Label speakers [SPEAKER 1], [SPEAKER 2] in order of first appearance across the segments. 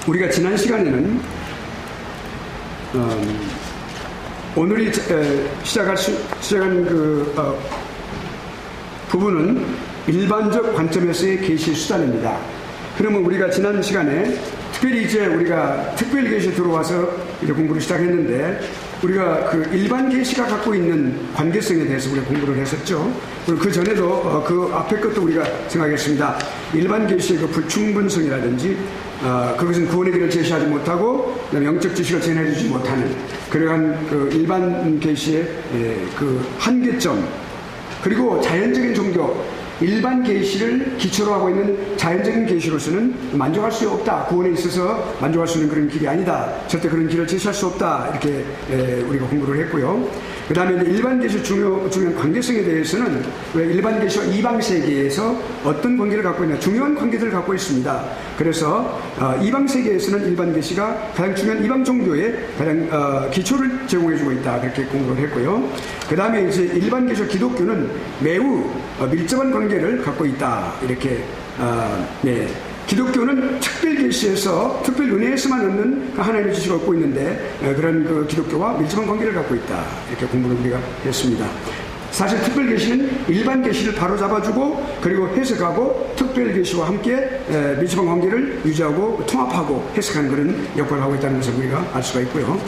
[SPEAKER 1] 우리가 지난 시간에는 오늘이 시작한 부분은 일반적 관점에서의 계시 수단입니다. 그러면 우리가 지난 시간에 특별히 이제 우리가 특별 계시 들어와서 이제 공부를 시작했는데, 우리가 그 일반 계시가 갖고 있는 관계성에 대해서 우리가 공부를 했었죠. 그리고 그 전에도 그 앞에 것도 우리가 생각했습니다. 일반 계시의 그 불충분성이라든지 그것은 구원의 길을 제시하지 못하고 영적 지식을 전해주지 못하는 그러한 그 일반 계시의 그 한계점, 그리고 자연적인 종교, 일반 계시를 기초로 하고 있는 자연적인 계시로서는 만족할 수 없다. 구원에 있어서 만족할 수 있는 그런 길이 아니다. 절대 그런 길을 제시할 수 없다. 이렇게 우리가 공부를 했고요. 그 다음에 일반 계시 중요한 관계성에 대해서는 일반 계시와 이방 세계에서 어떤 관계를 갖고 있냐, 중요한 관계들을 갖고 있습니다. 그래서 이방 세계에서는 일반 계시가 가장 중요한 이방 종교의 가장 기초를 제공해주고 있다. 그렇게 공부를 했고요. 그 다음에 이제 일반 계시와 기독교는 매우 밀접한 관계를 갖고 있다. 이렇게 기독교는 특별 계시에서 특별 은혜에서만 얻는 하나님의 지식을 얻고 있는데 그런 그 기독교와 밀접한 관계를 갖고 있다. 이렇게 공부를 우리가 했습니다. 사실 특별 계시는 일반 계시를 바로 잡아주고 그리고 해석하고 특별 계시와 함께 밀접한 관계를 유지하고 통합하고 해석하는 그런 역할을 하고 있다는 것을 우리가 알 수가 있고요.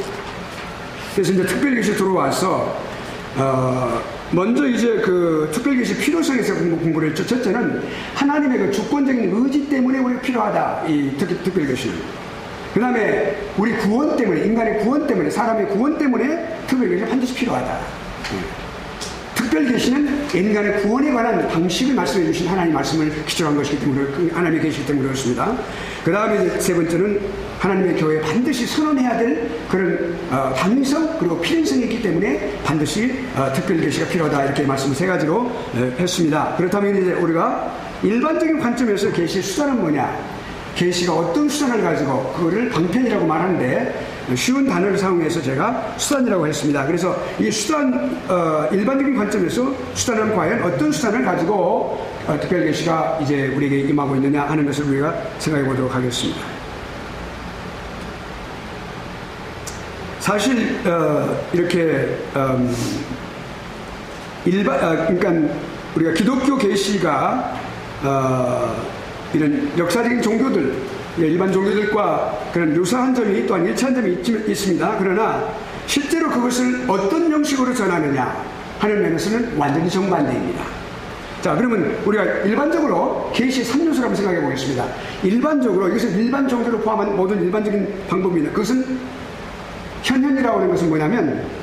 [SPEAKER 1] 그래서 이제 특별 계시 들어와서 먼저 이제 그 특별계시 필요성에서 공부를 했죠. 첫째는 하나님의 그 주권적인 의지 때문에 우리가 필요하다. 이 특별계시는. 그 다음에 우리 구원 때문에, 인간의 구원 때문에, 사람의 구원 때문에 특별계시가 반드시 필요하다. 특별계시는 인간의 구원에 관한 방식을 말씀해 주신 하나님의 말씀을 기초로 한 것이기 때문에, 하나님의 계시이기 때문에 그렇습니다. 그 다음에 세 번째는 하나님의 교회에 반드시 선언해야 될 그런 당위성 그리고 필연성이 있기 때문에 반드시 특별계시가 필요하다. 이렇게 말씀을 세 가지로 했습니다. 그렇다면 이제 우리가 일반적인 관점에서 계시의 수단은 뭐냐, 계시가 어떤 수단을 가지고 그거를 방편이라고 말하는데 쉬운 단어를 사용해서 제가 수단이라고 했습니다. 그래서 이 수단, 일반적인 관점에서 수단은 과연 어떤 수단을 가지고 특별계시가 이제 우리에게 임하고 있느냐 하는 것을 우리가 생각해 보도록 하겠습니다. 사실 이렇게 그러니까 우리가 기독교 계시가 이런 역사적인 종교들, 일반 종교들과 그런 유사한 점이 또한 일치한 점이 있습니다. 그러나 실제로 그것을 어떤 형식으로 전하느냐 하는 면에서는 완전히 정반대입니다. 자, 그러면 우리가 일반적으로 계시 3요소를 한번 생각해 보겠습니다. 일반적으로 이것은 일반 종교를 포함한 모든 일반적인 방법입니다. 그것은 현현이라고 하는 것은 뭐냐면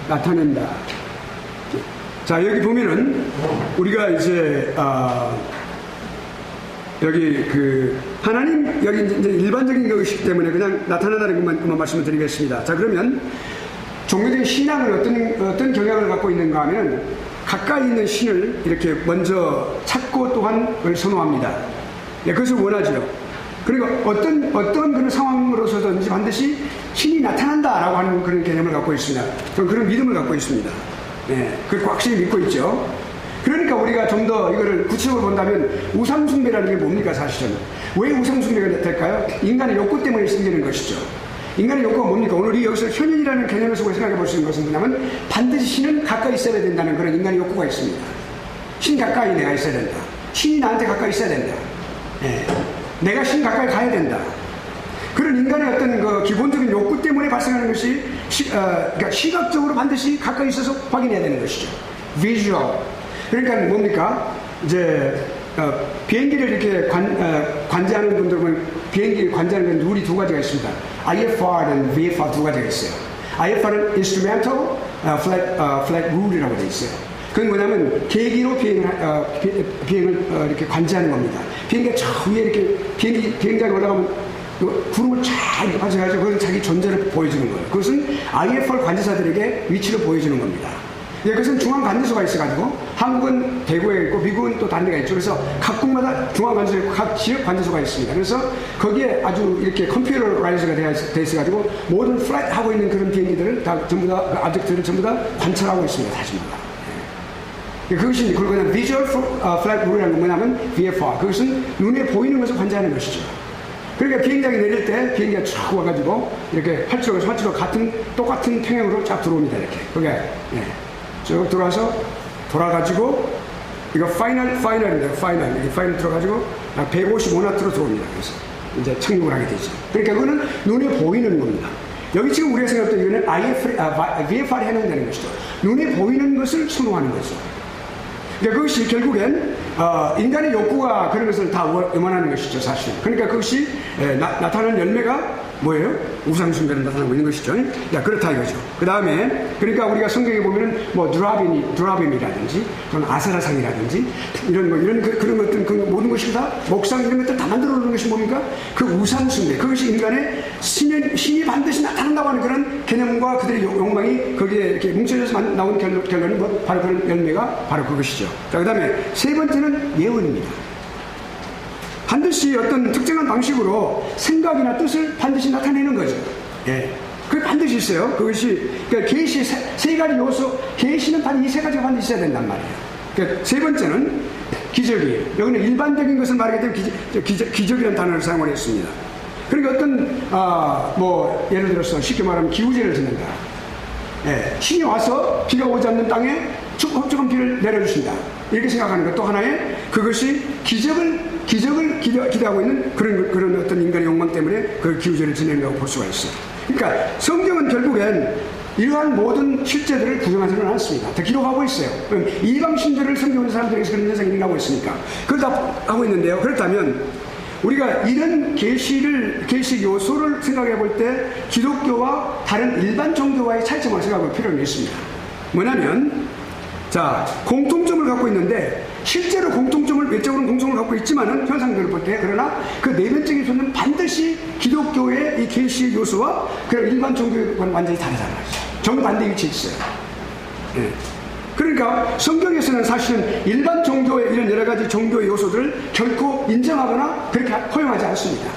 [SPEAKER 1] 나타난다. 자, 여기 보면은 우리가 이제 여기 그 하나님, 여기 이제 일반적인 것이기 때문에 그냥 나타난다는 것만 말씀을 드리겠습니다. 자, 그러면 종교적인 신앙은 어떤 경향을 갖고 있는가 하면 가까이 있는 신을 이렇게 먼저 찾고 또한 그걸 선호합니다. 그것을 원하죠. 그리고 어떤 그런 상황으로서든지 반드시 신이 나타난다라고 하는 그런 개념을 갖고 있습니다. 그런 믿음을 갖고 있습니다. 그걸 확실히 믿고 있죠. 그러니까 우리가 좀 더 이거를 구체적으로 본다면 우상숭배라는 게 뭡니까, 사실은? 왜 우상숭배가 될까요? 인간의 욕구 때문에 생기는 것이죠. 인간의 욕구가 뭡니까? 오늘 여기서 현현이라는 개념에서 우리가 생각해 볼 수 있는 것은 뭐냐면 반드시 신은 가까이 있어야 된다는 그런 인간의 욕구가 있습니다. 신 가까이 내가 있어야 된다. 신이 나한테 가까이 있어야 된다. 내가 신 가까이 가야 된다. 그런 인간의 어떤 그 기본적인 욕구 때문에 발생하는 것이 그러니까 시각적으로 반드시 가까이 있어서 확인해야 되는 것이죠. 비주얼. 그러니까 뭡니까? 이제 비행기를 이렇게 관제하는 분들 보면 비행기를 관제하는 건 룰이 두 가지가 있습니다. IFR는 VFR 두 가지가 있어요. IFR은 Instrumental Flight Rule이라고 되어 있어요. 그건 뭐냐면 계기로 비행을 이렇게 관제하는 겁니다. 비행기가 저 위에 이렇게 비행장에 올라가면 구름을 쫙 관찰하죠. 그건 자기 존재를 보여주는 거예요. 그것은 IFR 관제사들에게 위치를 보여주는 겁니다. 예, 그것은 중앙 관제소가 있어가지고 한국은 대구에 있고 미국은 또 다른 데가 있죠. 그래서 각국마다 중앙 관제소 있고 각 지역 관제소가 있습니다. 그래서 거기에 아주 이렇게 컴퓨터라이즈가 되어 있어가지고 모든 플라이트 하고 있는 그런 비행기들을 다 전부 다 그 아브젝트를 전부 다 관찰하고 있습니다. 사실마다. 예. 그것이 그걸 그냥 Visual Flight Rule이라는 건 뭐냐면 VFR. 그것은 눈에 보이는 것을 관제하는 것이죠. 그러니까 비행장이 내릴 때 비행기가 쫙 와가지고 이렇게 활주로 똑같은 평형으로 쫙 들어옵니다. 이렇게. 그게 예. 쭉 들어와서 돌아가지고 이거 파이널인데 파이널 들어가지고 155나트로 들어옵니다. 그래서 이제 착륙을 하게 되죠. 그러니까 그거는 눈에 보이는 겁니다. 여기 지금 우리가 생각했던 이거는 VFR이 해당되는 것이죠. 눈에 보이는 것을 선호하는 거죠. 그러니까 그것이 결국엔 인간의 욕구가 그런 것을 다 음원하는 것이죠, 사실. 그러니까 그것이 나타나는 열매가 뭐예요? 우상숭배를 나타나고 있는 것이죠. 야, 그렇다 이거죠. 그 다음에 그러니까 우리가 성경에 보면은 뭐 드라빔이라든지 또는 아세라상이라든지 이런 그런 것들 그 모든 것이 다 목상 이런 것들 다 만들어 놓는 것이 뭡니까? 그 우상숭배. 그것이 인간의 신이 반드시 나타난다고 하는 그런 개념과 그들의 욕망이 거기에 이렇게 뭉쳐져서 나온 결론이 뭐 바로 그런 열매가 바로 그것이죠. 자, 그 다음에 세 번째는 예언입니다. 반드시 어떤 특정한 방식으로 생각이나 뜻을 반드시 나타내는 거죠. 예. 그게 반드시 있어요. 그것이, 그러니까 계시 세 가지 요소, 계시는 반 이 세 가지가 반드시 있어야 된단 말이에요. 그러니까 세 번째는 기적이에요. 여기는 일반적인 것을 말하기 때문에 기적이라는 단어를 사용을 했습니다. 그러니까 어떤, 예를 들어서 쉽게 말하면 기우제를 짓는다. 예. 신이 와서 비가 오지 않는 땅에 촉촉한 비를 내려주신다. 이렇게 생각하는 것 또 하나의 그것이 기적을 기대하고 있는 그런 어떤 인간의 욕망 때문에 그 기우제를 지낸다고 볼 수가 있어요. 그러니까 성경은 결국엔 이러한 모든 실제들을 부정하지는 않습니다. 다 기록하고 있어요. 그럼 이방 신들을 성경의 사람들에게서 그런 현상이 일어나고 있으니까 그걸 다 하고 있는데요. 그렇다면 우리가 이런 계시 요소를 생각해 볼 때 기독교와 다른 일반 종교와의 차이점을 생각해 볼 필요는 있습니다. 뭐냐면 자, 공통점을 갖고 있는데 실제로 외적으로는 공통점을 갖고 있지만은 현상들을 볼 때 그러나 그 내면적인 요소는 반드시 기독교의 이 계시 요소와 그 일반 종교와는 완전히 다르잖아요. 정반대 위치에 있어요. 예. 그러니까 성경에서는 사실은 일반 종교의 이런 여러 가지 종교의 요소들을 결코 인정하거나 그렇게 허용하지 않습니다.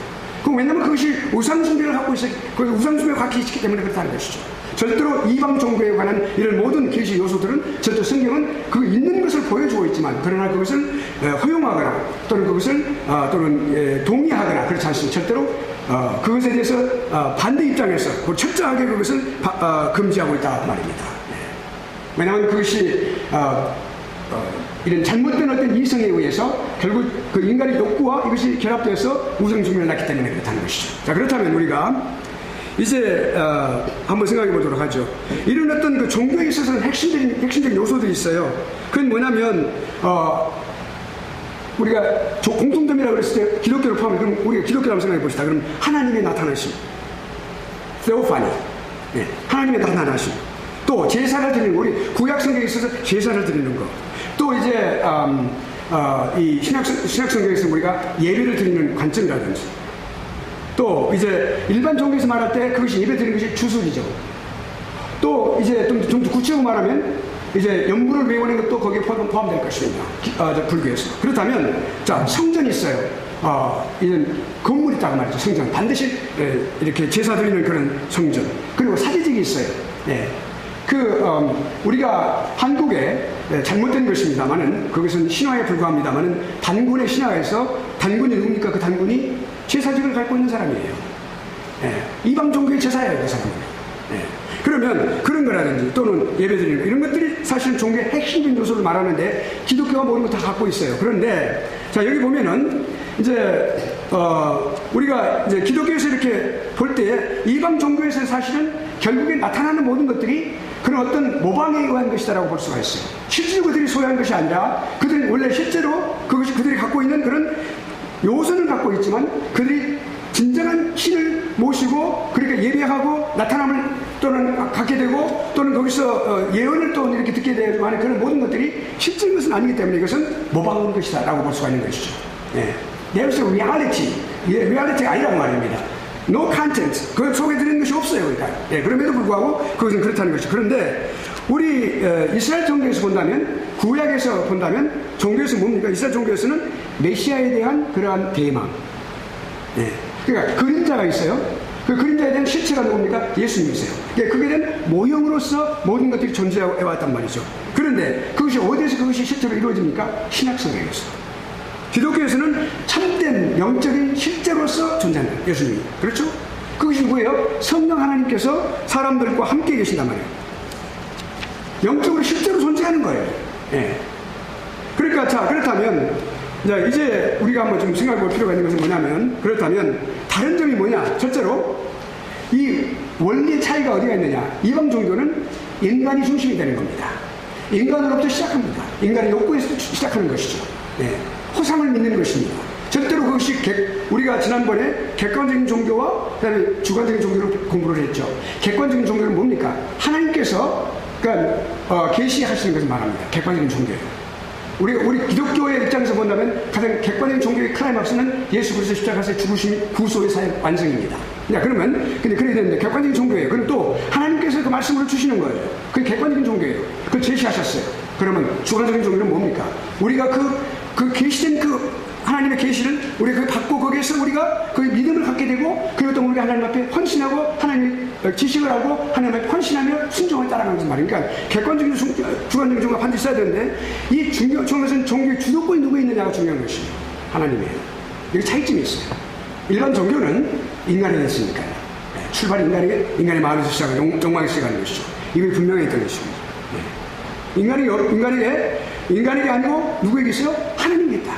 [SPEAKER 1] 왜냐하면 그것이 우상숭배를 갖고 있어요. 그 우상숭배를 갖고 있기 때문에 그렇다는 것이죠. 절대로 이방 종교에 관한 이런 모든 계시 요소들은 절대 성경은 그 있는 것을 보여주고 있지만 그러나 그것을 허용하거나 또는 그것을 동의하거나 그렇지 않습니다. 절대로 그것에 대해서 반대 입장에서 철저하게 그것을 금지하고 있다 말입니다. 왜냐하면 그것이 이런 잘못된 어떤 이성에 의해서 결국 그 인간의 욕구와 이것이 결합돼서 우상숭배를 낳기 때문에 그렇다는 것이죠. 자, 그렇다면 우리가 이제 한번 생각해 보도록 하죠. 이런 어떤 그 종교에 있어서는 핵심적인 요소들이 있어요. 그건 뭐냐면 우리가 공통점이라고 그랬을 때 기독교를 포함해. 그럼 우리가 기독교를 한번 생각해 봅시다. 그럼 하나님의 나타나심, theophany, 네, 하나님의 나타나심. 또 제사를 드리는 거, 우리 구약 성경에 있어서 제사를 드리는 거. 또 이제 이 신약 성경에서 우리가 예배를 드리는 관점이라든지. 또 이제 일반 종교에서 말할 때 그것이 예배 드리는 것이 주술이죠. 또 이제 좀 구체적으로 말하면 이제 연불을 외우는 것도 거기에 포함될 것입니다. 불교에서. 그렇다면 자, 성전이 있어요. 이런 건물이 있다고 말이죠. 성전. 반드시 이렇게 제사 드리는 그런 성전. 그리고 사제직이 있어요. 예. 우리가 한국에 잘못된 것입니다만은 그것은 신화에 불과합니다만은 단군의 신화에서 단군이 누굽니까? 그 단군이 제사직을 갖고 있는 사람이에요. 예. 이방 종교의 제사예요, 그 사람은. 예. 그러면 그런 거라든지 또는 예배드리는 거 이런 것들이 사실은 종교의 핵심적인 요소를 말하는데 기독교가 모든 걸 다 갖고 있어요. 그런데 자, 여기 보면은 이제 우리가 이제 기독교에서 이렇게 볼 때 이방 종교에서 사실은 결국에 나타나는 모든 것들이 그런 어떤 모방에 의한 것이다라고 볼 수가 있어요. 실제로 그들이 소유한 것이 아니라 그들은 원래 실제로 그것이 그들이 갖고 있는 그런 요소는 갖고 있지만 그들이 진정한 신을 모시고 그렇게 예배하고 나타남을 또는 갖게 되고 또는 거기서 예언을 또 이렇게 듣게 되고 하는 그런 모든 것들이 실질인 것은 아니기 때문에 이것은 모방하는 것이다 라고 볼 수가 있는 것이죠. 예. There's a reality. 예, 리얼리티가 아니라고 말입니다. No content. 그 속에 들은 것이 없어요. 그러니까. 예, 그럼에도 불구하고 그것은 그렇다는 것이죠. 그런데 우리 이스라엘 종교에서 본다면 구약에서 본다면 종교에서 뭡니까? 이스라엘 종교에서는 메시아에 대한 그러한 대망. 예. 그러니까 그림자가 있어요. 그 그림자에 대한 실체가 누굽니까? 예수님이세요. 그러니까 그게 된 모형으로서 모든 것들이 존재해 왔단 말이죠. 그런데 그것이 어디에서 그것이 실제로 이루어집니까? 신약성경에서. 기독교에서는 참된 영적인 실제로서 존재한다. 예수님이. 그렇죠? 그것이 뭐예요? 성령 하나님께서 사람들과 함께 계신단 말이에요. 영적으로 실제로 존재하는 거예요. 예. 그러니까 자 그렇다면 이제 우리가 한번 좀 생각해 볼 필요가 있는 것은 뭐냐면 그렇다면 다른 점이 뭐냐? 첫째로 이 원리의 차이가 어디가 있느냐? 이방 종교는 인간이 중심이 되는 겁니다. 인간으로부터 시작합니다. 인간의 욕구에서 시작하는 것이죠. 예. 허상을 믿는 것입니다. 절대로 그것이 우리가 지난번에 객관적인 종교와 그다음에 주관적인 종교를 공부를 했죠. 객관적인 종교는 뭡니까? 하나님께서 그러니까 계시하시는 것을 말합니다. 객관적인 종교예요. 우리 기독교의 입장에서 본다면 가장 객관적인 종교의 클라이막스는 예수 그리스도 십자가에서 죽으심이 구소의 사역 완성입니다. 그러면 근데 그래야 되는데 객관적인 종교예요. 그럼 또 하나님께서 그 말씀을 주시는 거예요. 그게 객관적인 종교예요. 그걸 제시하셨어요. 그러면 주관적인 종교는 뭡니까? 우리가 그 계시된 그 하나님의 계시를 우리가 받고 거기에서 우리가 그 믿음을 갖게 되고 그리고 또 우리가 하나님 앞에 헌신하고 하나님의 지식을 하고 하나님 앞에 헌신하며 순종을 따라가는 것을 말이에요. 그러니까 객관적인 주관적인 종교가 반드시 있어야 되는데 이 중요한 것은 종교의 주도권이 누구에 있느냐가 중요한 것이에요. 하나님이에요. 여기 차이점이 있어요. 일반 종교는 인간이 됐으니까요. 출발이 인간의 마음에서 시작하고 욕망에서 시작하는 것이죠. 이게 분명히 있던 것입니다. 인간에게 아니고 누구에게 있어요? 하나님에게 있다.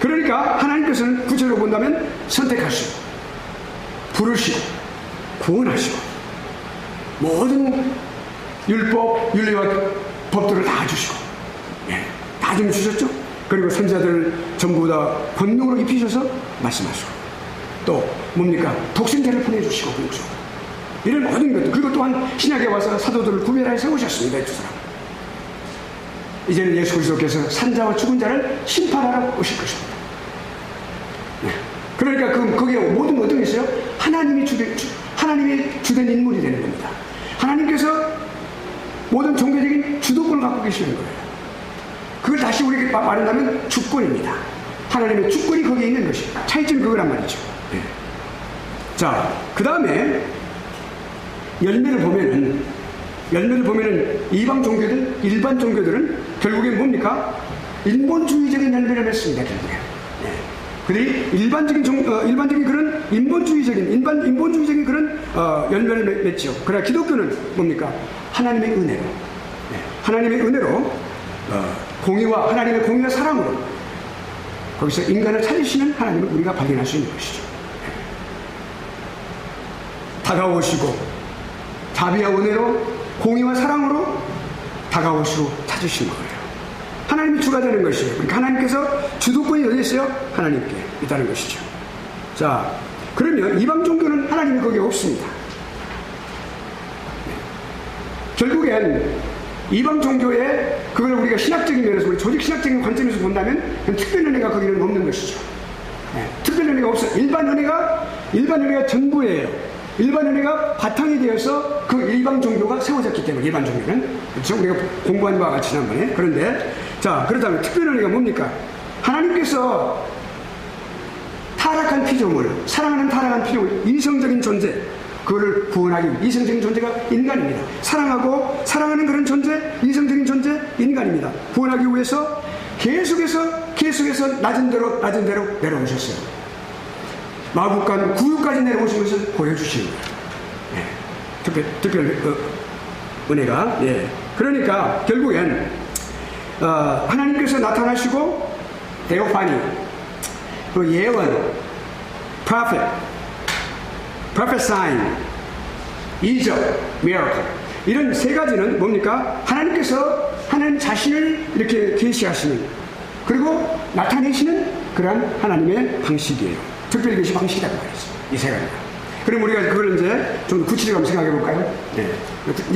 [SPEAKER 1] 그러니까 하나님께서는 구체적으로 본다면 선택하시고 부르시고 구원하시고 모든 율법, 윤리와 법들을 다 주시고 다 좀 주셨죠. 그리고 선자들을 전부 다 권능으로 입히셔서 말씀하시고 또 뭡니까? 독생자를 보내주시고 그러죠. 이런 모든 것들 그리고 또한 신약에 와서 사도들을 구별하여 세우셨습니다. 이 두 사람. 이제는 예수 그리스도께서 산자와 죽은 자를 심판하러 오실 것입니다. 그러니까 거기에 모든 어떤 게 있어요? 하나님이 주된 인물이 되는 겁니다. 하나님께서 모든 종교적인 주도권을 갖고 계시는 거예요. 그걸 다시 우리에게 말한다면 주권입니다. 하나님의 주권이 거기에 있는 것입니다. 차이점이 그거란 말이죠. 자, 그 다음에 열매를 보면은 이방 종교들, 일반 종교들은 결국엔 뭡니까? 인본주의적인 열매를 맺습니다. 결국엔. 그들이 인본주의적인 그런 열매를 맺죠. 그러나 기독교는 뭡니까? 하나님의 은혜로 하나님의 공의와 사랑으로 거기서 인간을 찾으시는 하나님을 우리가 발견할 수 있는 것이죠. 다가오시고 자비와 은혜로 공의와 사랑으로 다가오시고 찾으신 거예요. 하나님이 주가 되는 것이에요. 그러니까 하나님께서 주도권이 어디 있어요? 하나님께 있다는 것이죠. 자, 그러면 이방 종교는 하나님이 거기에 없습니다. 결국엔 이방 종교에 그걸 우리가 신학적인 면에서 우리 조직 신학적인 관점에서 본다면 특별 은혜가 거기는 없는 것이죠. 특별 은혜가 없어요. 일반 은혜가 전부예요. 일반 은혜가 바탕이 되어서 그 일반 종교가 세워졌기 때문에 일반 종교는 그렇죠? 우리가 공부한 바와 같이 지난번에. 그런데 자 그렇다면 특별 은혜가 뭡니까? 하나님께서 타락한 피조물, 사랑하는 타락한 피조물, 이성적인 존재 그거를 구원하기 위해 이성적인 존재가 인간입니다. 사랑하는 그런 존재, 이성적인 존재 인간입니다. 구원하기 위해서 계속해서 낮은 대로 내려오셨어요. 마국간 구유까지 내려오신 것을 보여주시는 거예요. 특별 은혜가. 그러니까 결국엔 하나님께서 나타나시고 데오파니, 그 예언, prophesying, 이적, miracle 이런 세 가지는 뭡니까? 하나님 자신을 이렇게 계시하시는 그리고 나타내시는 그러한 하나님의 방식이에요. 특별히 계신 방식이라고 말이죠. 이 세 가지가. 그럼 우리가 그걸 이제 좀 구체적으로 한번 생각해 볼까요? 네.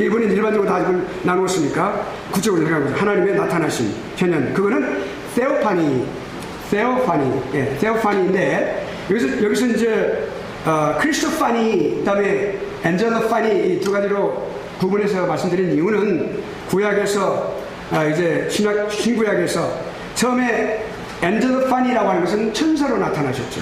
[SPEAKER 1] 이번엔 일반적으로 다 이걸 나누었으니까 구체적으로 생각해 보죠. 하나님의 나타나신 현현. 그거는 세오파니인데 여기서 이제 크리스토파니, 그다음에 엔젤로파니 이 두 가지로 구분해서 말씀드린 이유는 구약에서 이제 신구약에서 처음에 엔젤로파니라고 하는 것은 천사로 나타나셨죠.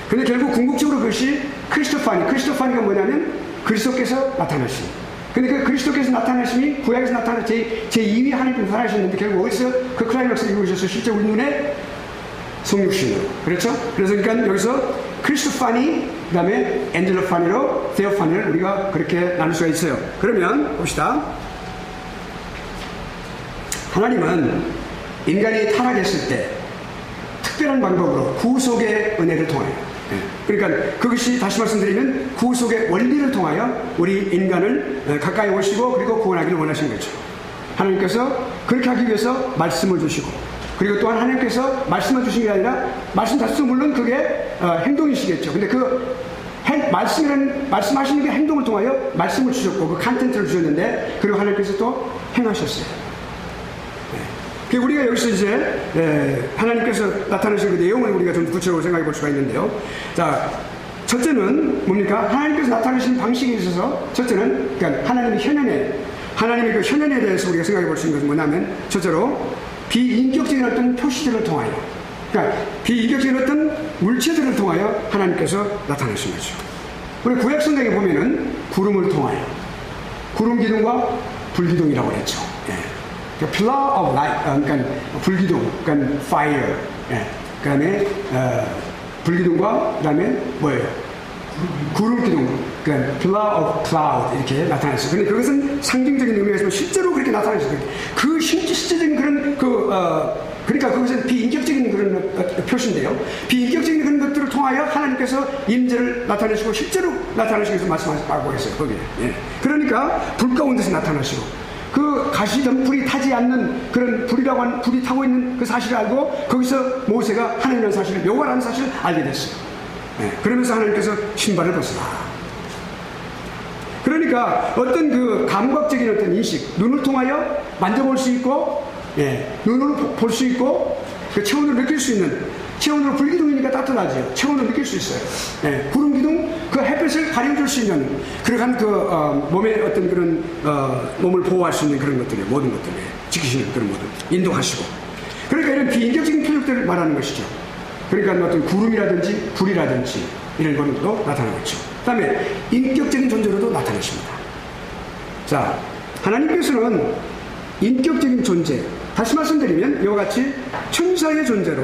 [SPEAKER 1] 근데 결국 궁극적으로 그것이 크리스토파니가 뭐냐면 그리스도께서 나타나신. 근데 그 그리스도께서 나타나심이 구약에서 나타난 제2위 하나님께서 나타나셨는데 결국 어디서 그 클라이막스를 이루셨어요? 실제 우리 눈에 성육신으로. 그렇죠? 그래서 그러니까 여기서 크리스토파니, 그 다음에 엔젤로파니로 세오파니를 우리가 그렇게 나눌 수가 있어요. 그러면 봅시다. 하나님은 인간이 타락했을 때 특별한 방법으로 구속의 은혜를 통하여, 그러니까 그것이 다시 말씀드리면 구속의 원리를 통하여 우리 인간을 가까이 오시고 그리고 구원하기를 원하신 거죠. 하나님께서 그렇게 하기 위해서 말씀을 주시고, 그리고 또한 하나님께서 말씀을 주신 게 아니라 말씀 자체도 물론 그게 행동이시겠죠. 근데 그 말씀하시는 게 행동을 통하여 말씀을 주셨고 그 컨텐츠를 주셨는데, 그리고 하나님께서 또 행하셨어요. 우리가 여기서 이제 하나님께서 나타나신 그 내용을 우리가 좀 구체적으로 생각해 볼 수가 있는데요. 자, 첫째는 뭡니까? 하나님께서 나타나신 방식에 있어서 첫째는 그러니까 하나님의 그 현현에 대해서 우리가 생각해 볼 수 있는 것은 뭐냐면, 첫째로 비인격적인 어떤 표시들을 통하여, 그러니까 비인격적인 어떤 물체들을 통하여 하나님께서 나타나신 거죠. 우리 구약 성경에 보면은 구름을 통하여, 구름 기둥과 불기둥이라고 그랬죠. pillar of light, 그러니까 불기둥, 그러니까 fire, 그다음에 불기둥과 그다음에 뭐예요? 구름 기둥, 그러니까 pillar of cloud 이렇게 나타났어요. 그런데 그것은 상징적인 의미가 있지만 실제로 그렇게 나타났어요. 그 실제적인 그런 그러니까 그것은 비인격적인 그런 표시인데요. 비인격적인 그런 것들을 통하여 하나님께서 임재를 나타내시고 실제로 나타내시기 위해서 말씀하셨다고 했어요. 거기에. 그러니까 불 가운데서 나타나시고. 그 가시던 불이 타지 않는 그런 불이 타고 있는 그 사실을 알고 거기서 모세가 하나님의 사실을 여호와라는 사실을 알게 됐어요. 그러면서 하나님께서 신발을 벗으라. 그러니까 어떤 그 감각적인 어떤 인식, 눈을 통하여 만져볼 수 있고, 눈으로 볼 수 있고, 그 체온으로 느낄 수 있는, 체온으로 불기둥이니까 따뜻하죠. 체온으로 느낄 수 있어요. 구름기둥, 그 햇볕을 가려줄 수 있는 그러한 그 몸의 어떤 그런 몸을 보호할 수 있는 그런 것들이 모든 것들을 지키시는 그런 모든 인도하시고, 그러니까 이런 비인격적인 표적들을 말하는 것이죠. 그러니까 어떤 구름이라든지 불이라든지 이런 것도 나타나고 있죠. 그 다음에 인격적인 존재로도 나타나십니다. 자, 하나님께서는 인격적인 존재, 다시 말씀드리면 이와 같이 천사의 존재로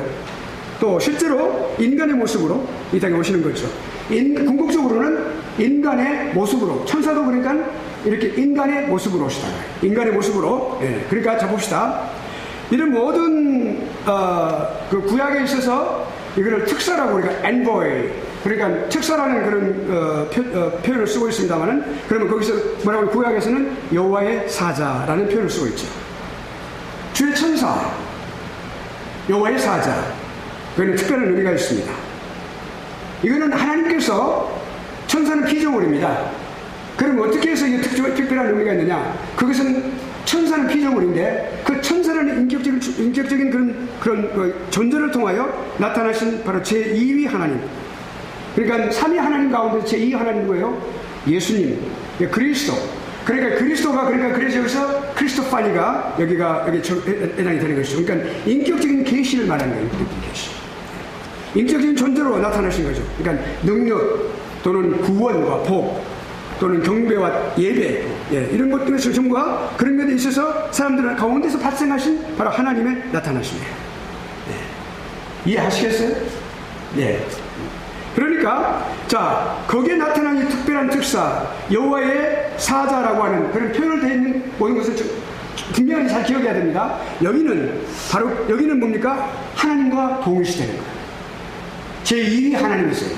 [SPEAKER 1] 또 실제로 인간의 모습으로 이 땅에 오시는 거죠. 궁극적으로는 인간의 모습으로, 천사도 그러니까 이렇게 인간의 모습으로 오시다가 인간의 모습으로, 그러니까 자 봅시다. 이런 모든 그 구약에 있어서 이거를 특사라고 우리가 envoy, 그러니까 특사라는 그런 표현을 쓰고 있습니다만은, 그러면 거기서 뭐라고 구약에서는 여호와의 사자라는 표현을 쓰고 있죠. 주의 천사, 여호와의 사자, 그거는 특별한 의미가 있습니다. 이거는 하나님께서, 천사는 피조물입니다. 그럼 어떻게 해서 이게 특별한 의미가 있느냐? 그것은 천사는 피조물인데 그 천사라는 인격적인 그런 존재를 통하여 나타나신 바로 제2위 하나님. 그러니까 3위 하나님 가운데 제2위 하나님 뭐예요? 예수님, 그리스도. 그러니까 그리스도가, 그러니까 그래서 여기서 크리스토파니가 여기 해당이 되는 것이죠. 그러니까 인격적인 계시를 말하는 거예요. 인격적인 계시. 인격적인 존재로 나타나신 거죠. 그러니까 능력 또는 구원과 복 또는 경배와 예배, 이런 것들의 전과 그런 것에 있어서 사람들 가운데서 발생하신 바로 하나님의 나타나심이에요. 이해하시겠어요? 그러니까 자, 거기에 나타난 이 특별한 특사, 여호와의 사자라고 하는 그런 표현을 되어 있는 모든 것을 분명히 잘 기억해야 됩니다. 여기는 뭡니까? 하나님과 동일시되는 거예요. 제2위 하나님이세요.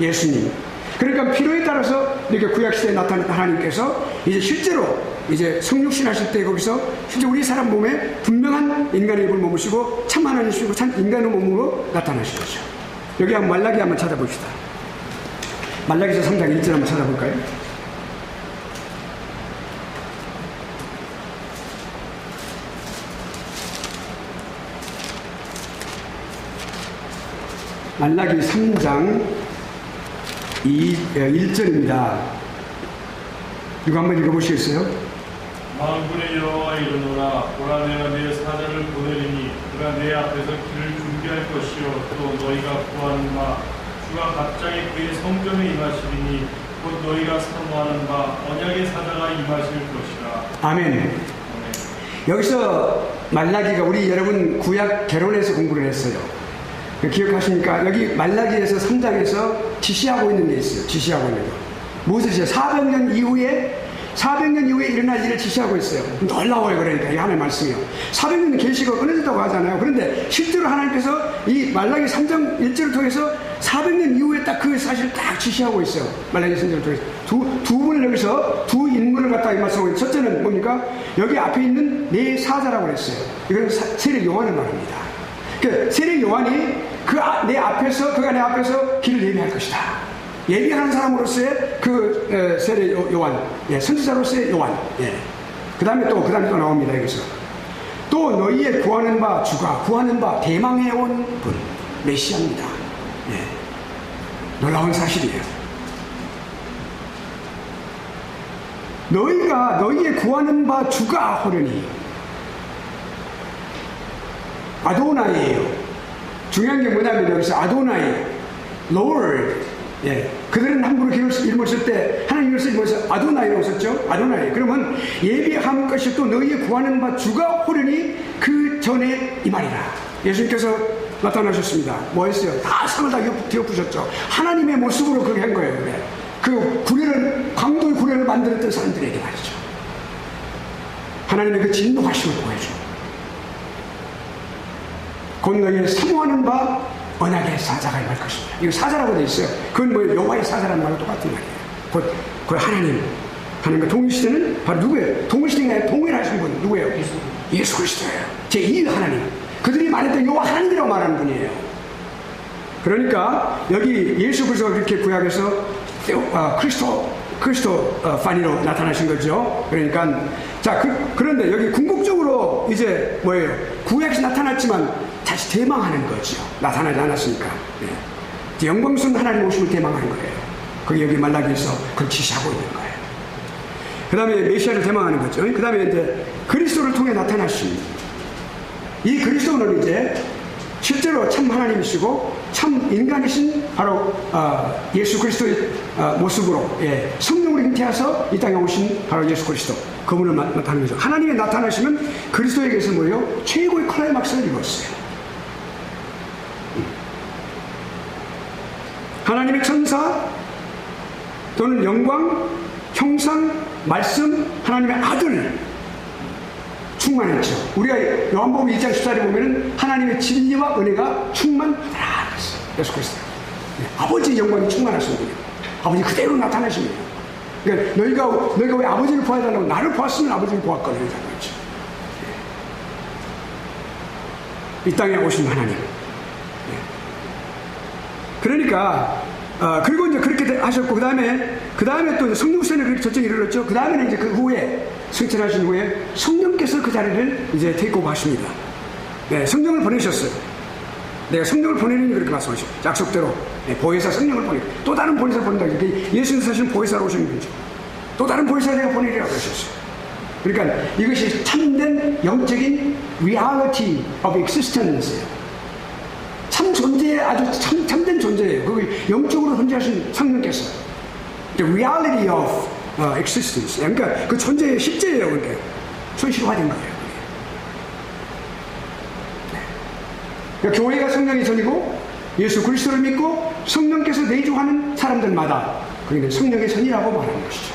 [SPEAKER 1] 예수님. 그러니까 필요에 따라서 이렇게 구약시대에 나타난 하나님께서 이제 실제로 이제 성육신 하실 때 거기서 실제 우리 사람 몸에 분명한 인간의 입을 머무시고 참 하나님이시고 참 인간의 몸으로 나타나신 거죠. 여기 한번 말라기 한번 찾아봅시다. 말라기서 3장 1절 한번 찾아볼까요? 말라기 3장 1절입니다. 이거 한번 읽어보시겠어요?
[SPEAKER 2] 만군의 여호와 이르노라 보라 내가 내 사자를 보내리니 그가 내 앞에서 길을 준비할 것이요 또 너희가 구하는 바 주가 갑자기 그의 성전에 임하시리니 곧 너희가 사모하는 바 언약의 사자가 임하실 것이라.
[SPEAKER 1] 아멘. 여기서 말라기가 우리 여러분 구약 개론에서 공부를 했어요. 기억하십니까? 여기 말라기에서 3장에서 지시하고 있는 게 있어요. 지시하고 있는 거. 무엇을 지시해요? 400년 이후에 일어날 일을 지시하고 있어요. 놀라워요. 그러니까 이 하나님의 말씀이요. 400년 계시가 끊어졌다고 하잖아요. 그런데 실제로 하나님께서 이 말라기 3장 1절을 통해서 400년 이후에 딱 그 사실을 딱 지시하고 있어요. 말라기 3장을 통해서 두 분을 여기서 두 인물을 갖다가 이 말씀하고 있어요. 첫째는 뭡니까? 여기 앞에 있는 네 사자라고 그랬어요. 이건 세례 요한을 말합니다. 그 세례 요한이 그가 내 앞에서 길을 예비할 것이다. 예비하는 사람으로서의 그 세례 요한, 예, 선지자로서의 요한. 예. 그다음에 또 나옵니다. 여기서 또 너희의 구하는 바 주가 구하는 바 대망해 온 분 메시아입니다. 예. 놀라운 사실이에요. 너희의 구하는 바 주가 호련히 아도나이에요. 중요한 게 뭐냐면 여기서 아도나이, Lord. 예. 그들은 함부로 이름을 쓸 때 하나님 이름을 쓰면서 아도나이라고 썼죠. 아도나이. 그러면 예비한 것이 또 너희의 구하는 바 주가 호련히 그 전에 이 말이라. 예수님께서 나타나셨습니다. 뭐 했어요? 다 상을 다 뒤엎으셨죠. 하나님의 모습으로 그렇게 한 거예요. 그래. 그 광도의 구례를 만들었던 사람들에게 말이죠. 하나님의 그 진노하심을 보여줘. 곧 너희의 사모하는 바 언약의 사자가 임할 것입니다. 이거 사자라고 되어 있어요. 그건 뭐 여호와의 사자라는 말과 똑같은 말이에요. 곧 하나님과 동일시대는 바로 누구예요? 동일시대에 동일하신 분 누구예요? 예수 그리스도예요. 제2의 하나님. 그들이 말했던 여호와 하나님이라고 말하는 분이에요. 그러니까 여기 예수 그리스도가 그렇게 구약에서 크리스토 파니로 나타나신 거죠. 그러니까 그런데 여기 궁극적으로 이제 뭐예요? 구약에서 나타났지만 다시 대망하는 거죠. 나타나지 않았으니까. 예. 영광스러운 하나님 오심을 대망하는 거예요. 그게 여기 말라기에서 그걸 지시하고 있는 거예요. 그 다음에 메시아를 대망하는 거죠. 그 다음에 이제 그리스도를 통해 나타나신 이 그리스도는 이제 실제로 참 하나님이시고 참 인간이신 바로 예수 그리스도의 모습으로, 예, 성령으로 잉태하셔서 이 땅에 오신 바로 예수 그리스도, 그분을 나타내는 거죠. 하나님의 나타나시면 그리스도에게서 뭐예요? 최고의 클라이막스를 이루었어요. 하나님의 천사 또는 영광, 형상, 말씀, 하나님의 아들 충만했죠. 우리가 요한복음 2장 14절에 보면은 하나님의 진리와 은혜가 충만하더라 그랬어요. 예수 그리스도. 네, 아버지의 영광이 충만하신 분이에요. 아버지 그대로 나타나신 분이에요. 그러니까 너희가 왜 아버지를 보아달라고 나를 보았으면 아버지를 보았거든요. 그렇죠. 네. 이 땅에 오신 하나님. 네. 그러니까 그리고 이제 그렇게 하셨고 그 다음에 또 성령세는 그렇게 절정이 이르렀죠. 그 다음에는 이제 그 후에 승천하신 후에 성령께서 그 자리를 이제 테이크오버 하십니다. 네, 성령을 보내셨어요. 내가 성령을 보내는 그렇게 말씀하셨죠. 약속대로. 네, 보혜사 성령을 보내. 또 다른 보혜사를 보낸다. 예수님 사실은 보혜사로 오시는 분이죠. 또 다른 보혜사를 내가 보내리라고 하셨어요. 그러니까 이것이 참된 영적인 reality of existence예요. 참 존재에 아주 참된 존재예요. 그 영적으로 존재하신 성령께서 the reality of existence. 그러니까 그 존재의 실제예요. 그러니까 현실화된 거예요. 네. 그러니까 교회가 성령의 전이고 예수 그리스도를 믿고 성령께서 내주하는 사람들마다 그게 성령의 전이라고 말하는 것이죠.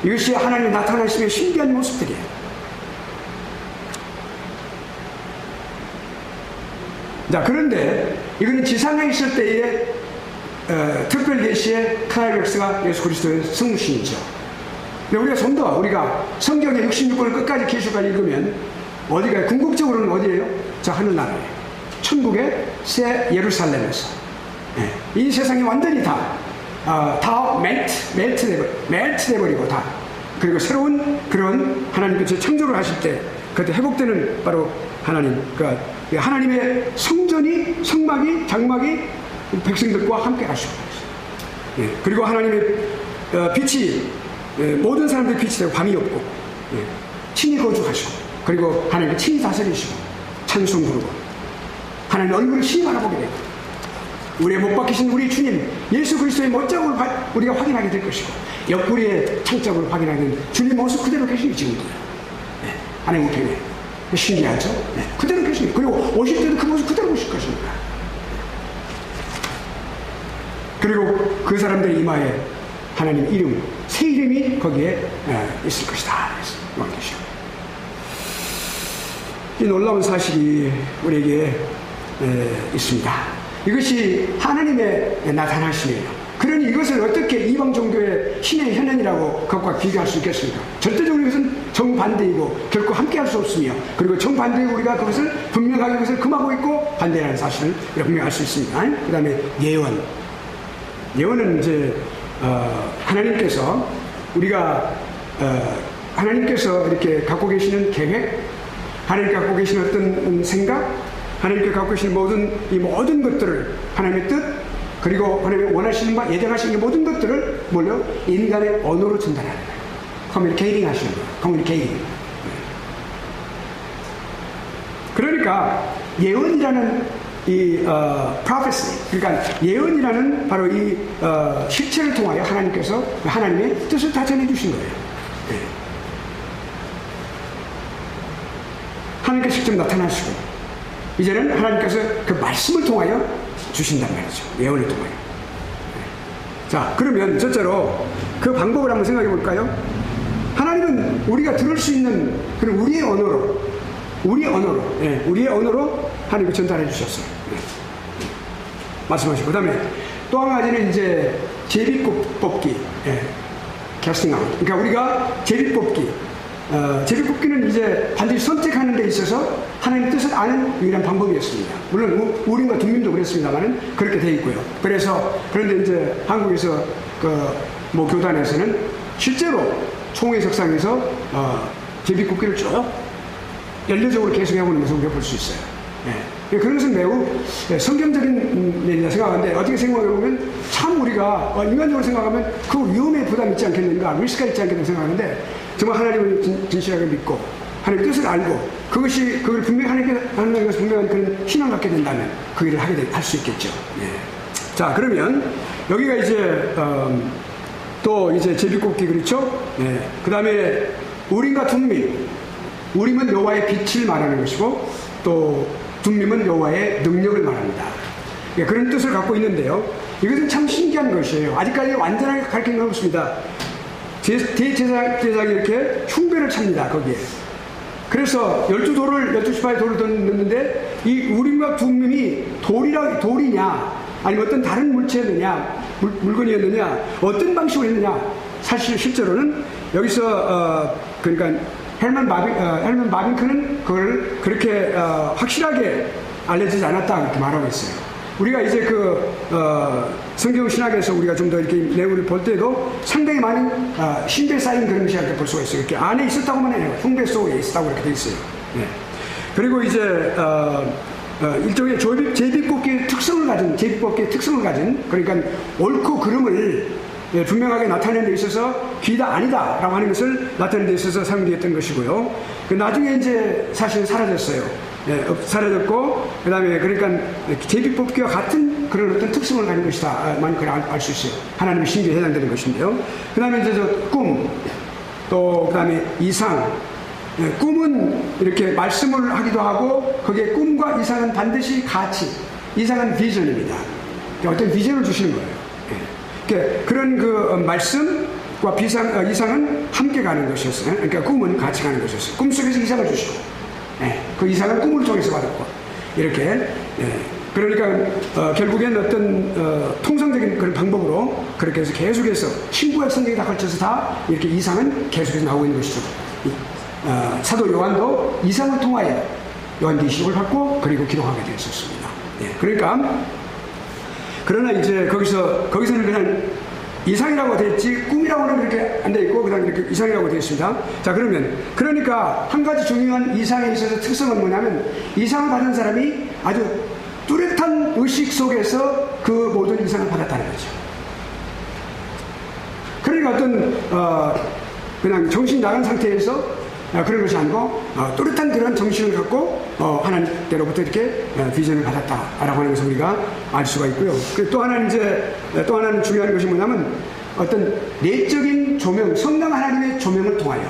[SPEAKER 1] 네. 이것이 하나님의 나타나심의 신비한 모습들이에요. 자, 그런데 이거는 지상에 있을 때의 특별 계시의 클라이맥스가 예수 그리스도의 성신이죠. 근데 우리가 좀 더 우리가 성경의 66권을 끝까지 계속까지 읽으면 어디가 궁극적으로는 어디예요? 저 하늘나라예요. 천국의 새 예루살렘에서. 예. 이 세상이 완전히 다 멜트 돼버리고 다. 그리고 새로운 그런 하나님께서 창조를 하실 때 그때 회복되는 바로 하나님, 그러니까 하나님의 성전이, 성막이, 장막이 백성들과 함께 하시고 있어요. 예. 그리고 하나님의 빛이 모든 사람들의 빛이 되고 밤이 없고 친히 거주하시고 그리고 하나님의 친히 다스리시고 찬송 부르고 하나님의 얼굴을 친히 바라보게 되고 우리의 못 박히신 우리 주님 예수 그리스도의 멋작을 우리가 확인하게 될 것이고 옆구리의 창작을 확인하게 된 주님 모습 그대로 계시니 지금도 하나님 우편에 신기하죠? 그대로 계시니 그리고 오실 때도 그 모습 그대로 오실 것입니다. 그리고 그 사람들의 이마에 하나님 이름, 새 이름이 거기에 있을 것이다. 그래서 이 놀라운 사실이 우리에게 있습니다. 이것이 하나님의 나타나심이에요. 그러니 이것을 어떻게 이방 종교의 신의 현현이라고 그것과 비교할 수 있겠습니까? 절대적으로 이것은 정반대이고 결코 함께 할 수 없으며 그리고 정반대이고 우리가 그것을 분명하게 그것을 금하고 있고 반대라는 사실을 분명히 알 수 있습니다. 그 다음에 예언. 예언은 이제 하나님께서 우리가 하나님께서 이렇게 갖고 계시는 계획, 하나님께 갖고 계시는 어떤 생각, 하나님께 갖고 계시는 모든 것들을 하나님의 뜻 그리고 하나님이 원하시는 바 예정하시는 모든 것들을 뭘요? 인간의 언어로 전달하는 거예요. 커뮤니케이팅 하시는 거예요. 커뮤니케이팅. 그러니까 예언이라는 이 prophecy, 그러니까 예언이라는 바로 이 실체를 통하여 하나님께서 하나님의 뜻을 다 전해주신 거예요. 네. 하나님께서 직접 나타나시고 이제는 하나님께서 그 말씀을 통하여 주신단 말이죠. 예언을 통하여. 네. 자, 그러면 첫째로 그 방법을 한번 생각해 볼까요? 하나님은 우리가 들을 수 있는 그런 우리의 언어로 하나님께 전달해 주셨어요. 네. 말씀하시고. 그 다음에 또 한 가지는 이제 제비뽑기. 캐스팅 아웃. 그러니까 우리가 제비뽑기는 이제 반드시 선택하는 데 있어서 하나님의 뜻을 아는 유일한 방법이었습니다. 물론 우림과 둠밈도 그랬습니다만은 그렇게 돼 있고요. 그런데 이제 한국에서 모 교단에서는 실제로 총회 석상에서 제비뽑기를 쭉 연례적으로 계속 해오는 것을 우리가 볼 수 있어요. 네. 그런 것은 매우 성경적인 일이라 생각하는데 어떻게 생각해보면 참 우리가 인간적으로 생각하면 그 위험에 부담 있지 않겠는가 리스크가 있지 않겠는가 생각하는데 정말 하나님을 진실하게 믿고 하나님의 뜻을 알고 그걸 분명히 하나님께 하는 것을 분명한 그런 신앙을 갖게 된다면 그 일을 할 수 있겠죠. 네. 자, 그러면 여기가 이제 또 이제 제비뽑기 그렇죠? 네. 그 다음에 우림과 둠밈. 우림은 여호와의 빛을 말하는 것이고 또 둠밈은 여호와의 능력을 말합니다. 예, 그런 뜻을 갖고 있는데요. 이것은 참 신기한 것이에요. 아직까지 완전하게 가르친 건 없습니다. 대제사장이 이렇게 흉배를 찹니다. 거기에. 그래서 12지파의 돌을 넣는데 이 우림과 둠밈이 돌이냐 아니면 어떤 다른 물체였느냐 물건이었느냐 어떤 방식으로 했느냐 사실 실제로는 여기서 그러니까 헬먼 바빙크는 그걸 그렇게 확실하게 알려지지 않았다 이렇게 말하고 있어요. 우리가 이제 성경 신학에서 우리가 좀 더 이렇게 내용을 볼 때도 상당히 많은 신비에 쌓인 그런 것이 이렇게 볼 수가 있어요. 이렇게 안에 있었다고만 해요. 흉배 속에 있었다고 이렇게 돼 있어요. 네. 그리고 이제 일종의 제비뽑기의 특성을 가진 그러니까 옳고 그름을 분명하게 나타내는 데 있어서 귀다 아니다 라고 하는 것을 나타내는 데 있어서 사용되었던 것이고요. 나중에 이제 사실 사라졌어요. 사라졌고 그 다음에 그러니까 제비뽑기와 같은 그런 어떤 특성을 가진 것이다 만 그걸 알 수 있어요. 하나님의 신비에 해당되는 것인데요. 그 다음에 이제 꿈, 또 그 다음에 이상. 꿈은 이렇게 말씀을 하기도 하고 거기에 꿈과 이상은 반드시 같이 이상은 비전입니다. 어떤 비전을 주시는 거예요. 그런 말씀과 이상은 함께 가는 것이었어요. 그러니까 꿈은 같이 가는 것이었어요. 꿈속에서 이상을 주시고, 그 이상은 꿈을 통해서 받았고, 이렇게 그러니까 결국엔 어떤 통상적인 그런 방법으로 그렇게 해서 계속해서 신구약 성경에 다 걸쳐서 다 이렇게 이상은 계속해서 나오고 있는 것이죠. 사도 요한도 이상을 통하여 요한계시록을 받고 그리고 기록하게 되었습니다. 예, 그러니까 그러나 이제 거기서는 그냥 이상이라고 되어 있지 꿈이라고는 그렇게 안 되어 있고 그다음 이렇게 이상이라고 되어 있습니다. 자, 그러니까 한 가지 중요한 이상에 있어서 특성은 뭐냐면 이상을 받은 사람이 아주 뚜렷한 의식 속에서 그 모든 이상을 받았다는 거죠. 그러니까 어떤 그냥 정신이 나간 상태에서 그런 것이 아니고 뚜렷한 그런 정신을 갖고 하나님께로부터 이렇게 비전을 받았다라고 하는 것을 우리가 알 수가 있고요. 그리고 또 하나는 중요한 것이 뭐냐면 어떤 내적인 조명, 성령 하나님의 조명을 통하여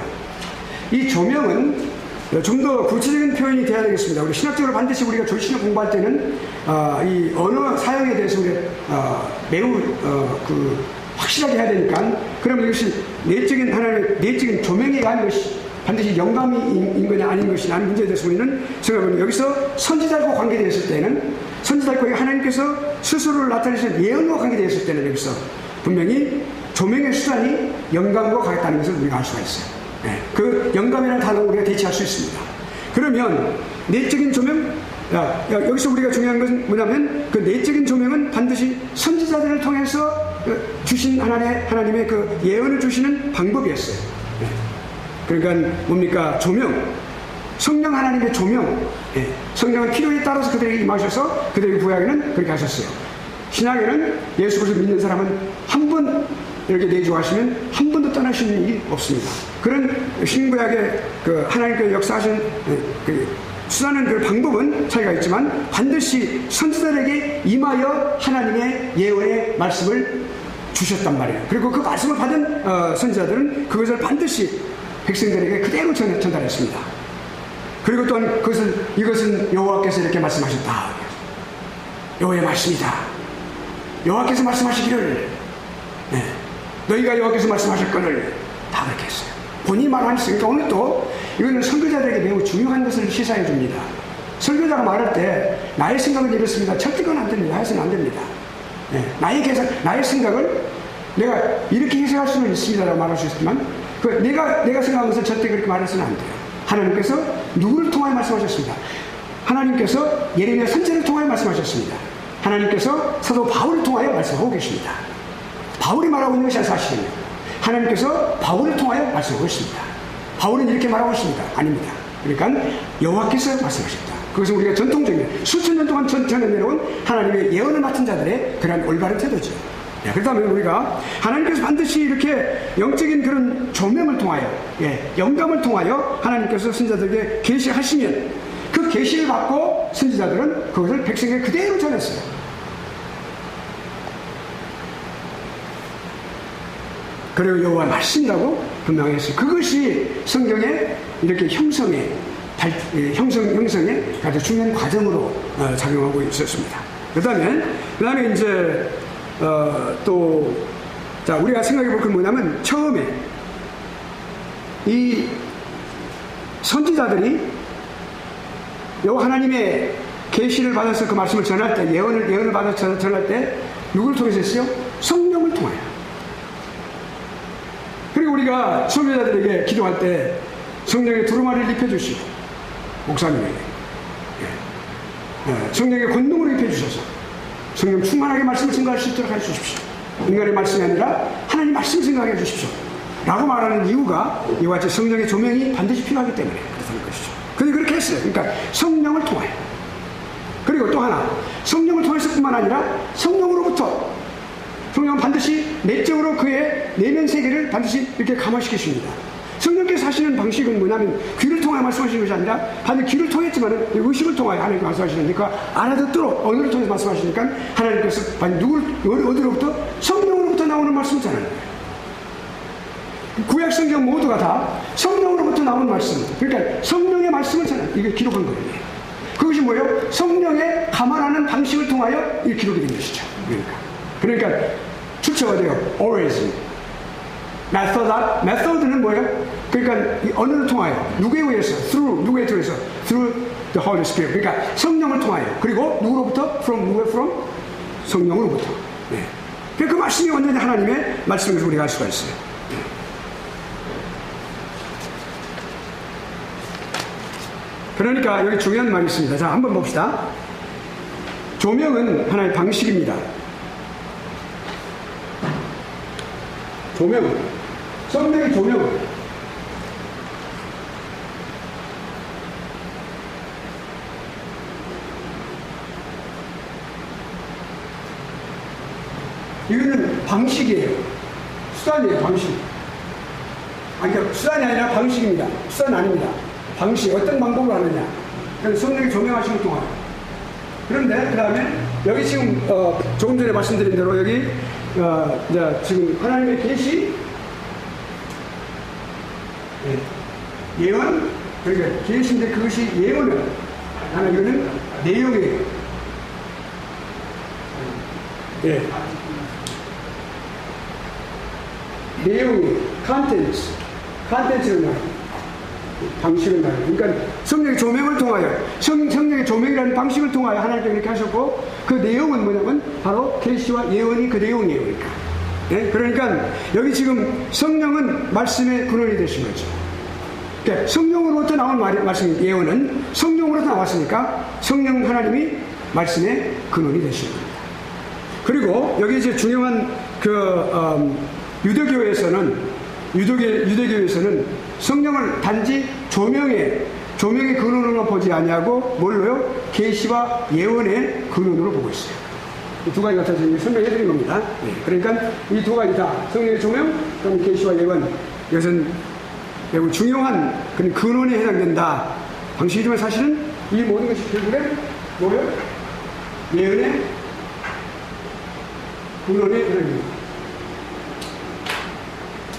[SPEAKER 1] 이 조명은 좀 더 구체적인 표현이 돼야 되겠습니다. 우리 신학적으로 반드시 우리가 조신을 공부할 때는 이 언어 사용에 대해서 우리가 매우 확실하게 해야 되니까 그러면 이것이 하나님의 내적인 조명이 아닌 것이 반드시 영감인 거냐 아닌 것이냐는 문제에 대해서 우리는 생각해보면 여기서 선지자과 관계되었을 때는 선지자과 하나님께서 스스로를 나타내신 예언과 관계되었을 때는 여기서 분명히 조명의 수단이 영감과 같다는 것을 우리가 알 수가 있어요. 네. 그 영감이라는 단어로 우리가 대체할 수 있습니다. 그러면 내적인 조명, 여기서 우리가 중요한 것은 뭐냐면 그 내적인 조명은 반드시 선지자들을 통해서 주신 하나님의 그 예언을 주시는 방법이었어요. 네. 그러니까 뭡니까? 조명. 성령 하나님의 조명. 예. 성령은 필요에 따라서 그들에게 임하셔서 그들에게 부여하기는 그렇게 하셨어요. 신약에는 예수 그리스도 믿는 사람은 한 번 이렇게 내주하시면 한 번도 떠나시는 일이 없습니다. 그런 신구약의 그 하나님께서 역사하신 수단은 그 방법은 차이가 있지만 반드시 선지자들에게 임하여 하나님의 예언의 말씀을 주셨단 말이에요. 그리고 그 말씀을 받은 선지자들은 그것을 반드시 백성들에게 그대로 전달했습니다. 그리고 또한 이것은 여호와께서 이렇게 말씀하셨다. 여호와의 말씀이다. 여호와께서 말씀하시기를 너희가 여호와께서 말씀하셨거늘 다 그렇게 했어요. 본인이 말하셨으니까 오늘 또 이거는 선교자들에게 매우 중요한 것을 시사해 줍니다. 선교자가 말할 때 나의 생각은 이렇습니다. 절대 그건 안 됩니다. 해서는 안 됩니다. 나의 생각을 내가 이렇게 해석할 수는 있습니다라고 말할 수 있지만 내가 생각한 것을 절대 그렇게 말해서는 안 돼요. 하나님께서 누구를 통하여 말씀하셨습니다. 하나님께서 예레미야 선지자를 통하여 말씀하셨습니다. 하나님께서 사도 바울을 통하여 말씀하고 계십니다. 바울이 말하고 있는 것이 사실이에요. 하나님께서 바울을 통하여 말씀하고 있습니다. 바울은 이렇게 말하고 있습니다. 아닙니다. 그러니까 여호와께서 말씀하셨다. 그것은 우리가 전통적인 수천 년 동안 전해내려온 하나님의 예언을 맡은 자들의 그런 올바른 태도죠. 그렇다면 우리가 하나님께서 반드시 이렇게 영적인 그런 조명을 통하여 영감을 통하여 하나님께서 선지자들에게 계시하시면 그 계시를 받고 선지자들은 그것을 백성에게 그대로 전했어요. 그리고 여호와 말씀이라고 분명히 했어요. 그것이 성경의 이렇게 형성에 아주 중요한 과정으로 작용하고 있었습니다. 그 다음에 이제 자, 우리가 생각해 볼 건 뭐냐면 처음에 이 선지자들이 여호와 하나님의 계시를 받아서 그 말씀을 전할 때 예언을 받아서 전할 때 누구를 통해서 했어요? 성령을 통하여. 그리고 우리가 선교자들에게 기도할 때 성령의 두루마리를 입혀주시고 목사님에게 성령의 권능으로 입혀주셔서 성령 충만하게 말씀을 증거할 수 있도록 해주십시오. 인간의 말씀이 아니라 하나님 말씀을 증거하게 해주십시오 라고 말하는 이유가 이와 같이 성령의 조명이 반드시 필요하기 때문에 그렇다는 것이죠. 그런데 그렇게 했어요. 그러니까 성령을 통하여. 그리고 또 하나 성령을 통해서 뿐만 아니라 성령으로부터 성령은 반드시 내적으로 그의 내면 세계를 반드시 이렇게 감화시키십니다. 성령께서 하시는 방식은 뭐냐면 귀를 통하여 말씀하시는 것이 아니라 반드시 귀를 통했지만 의식을 통하여 하나님께 말씀하시니까 알아듣도록 언어를 통해서 말씀하시니까 하나님께서 어디로부터? 성령으로부터 나오는 말씀이잖아요. 구약 성경 모두가 다 성령으로부터 나오는 말씀. 그러니까 성령의 말씀을 이게 기록한 거예요. 그것이 뭐예요? 성령의 감안하는 방식을 통하여 이 기록이 된 것이죠. 그러니까 출처가 돼요. origin. method는 뭐예요? 그러니까 이 언어를 통하여 누구에 의해서 through 누구에 의해서 through the Holy Spirit. 그러니까 성령을 통하여. 그리고 누구로부터? from 성령으로부터. 네. 그 말씀이 완전히 하나님의 말씀인 것을 우리가 알 수가 있어요. 네. 그러니까 여기 중요한 말이 있습니다. 자, 한번 봅시다. 조명은 하나의 방식입니다. 조명은, 성령의 조명은 이거는 방식이에요. 수단이에요, 방식. 아니, 그러니까 수단이 아니라 방식입니다. 수단 아닙니다. 방식, 어떤 방법으로 하느냐. 그래서 성령이 조명하시는 동안. 그런데, 그 다음에, 여기 지금, 조금 전에 말씀드린 대로 여기, 이제 지금 하나님의 계시, 예언, 그러니까 계시인데 그것이 예언은, 이거는 내용이에요. 예. 내용이, 컨텐츠를 말해요. 방식을 말해요. 그러니까 성령의 조명을 통하여, 성령의 조명이라는 방식을 통하여 하나님께서 이렇게 하셨고, 그 내용은 뭐냐면 바로 계시와 예언이 그 내용이에요. 그러니까. 예? 그러니까 여기 지금 성령은 말씀의 근원이 되신 거죠. 그러니까 성령으로부터 나온 말씀, 예언은 성령으로부터 나왔으니까 성령 하나님이 말씀의 근원이 되신 겁니다. 그리고 여기 이제 중요한 유대교에서는 성령을 단지 조명의 근원으로 보지 아니하고 뭘로요? 계시와 예언의 근원으로 보고 있어요. 이 두 가지 같아서 설명해 드린 겁니다. 네. 그러니까 이 두 가지 다 성령의 조명, 그럼 계시와 예언, 이것은 매우 중요한 그런 근원에 해당된다. 방식이지만 사실은 이 모든 것이 결국엔 뭐예요? 예언의 근원에 해당됩니다.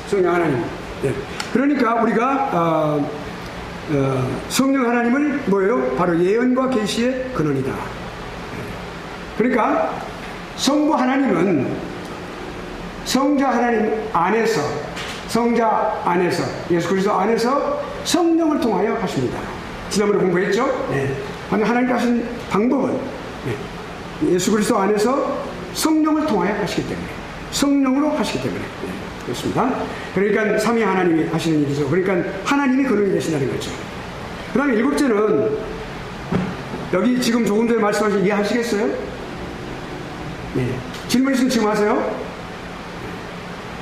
[SPEAKER 1] 성령 하나님. 네. 그러니까 우리가 성령 하나님을 뭐예요? 바로 예언과 계시의 근원이다. 그러니까 성부 하나님은 성자 하나님 안에서, 성자 안에서, 예수 그리스도 안에서 성령을 통하여 하십니다. 지난번에 공부했죠? 네. 하나님께 하신 방법은 예수 그리스도 안에서 성령을 통하여 하시기 때문에, 성령으로 하시기 때문에. 네. 그렇습니다. 그러니까 삼위 하나님이 하시는 일이죠. 그러니까 하나님이 근원이 되신다는 거죠. 그 다음에 일곱째는 여기 지금 조금 전에 말씀하신 이해하시겠어요? 네. 질문 있으면 지금 하세요.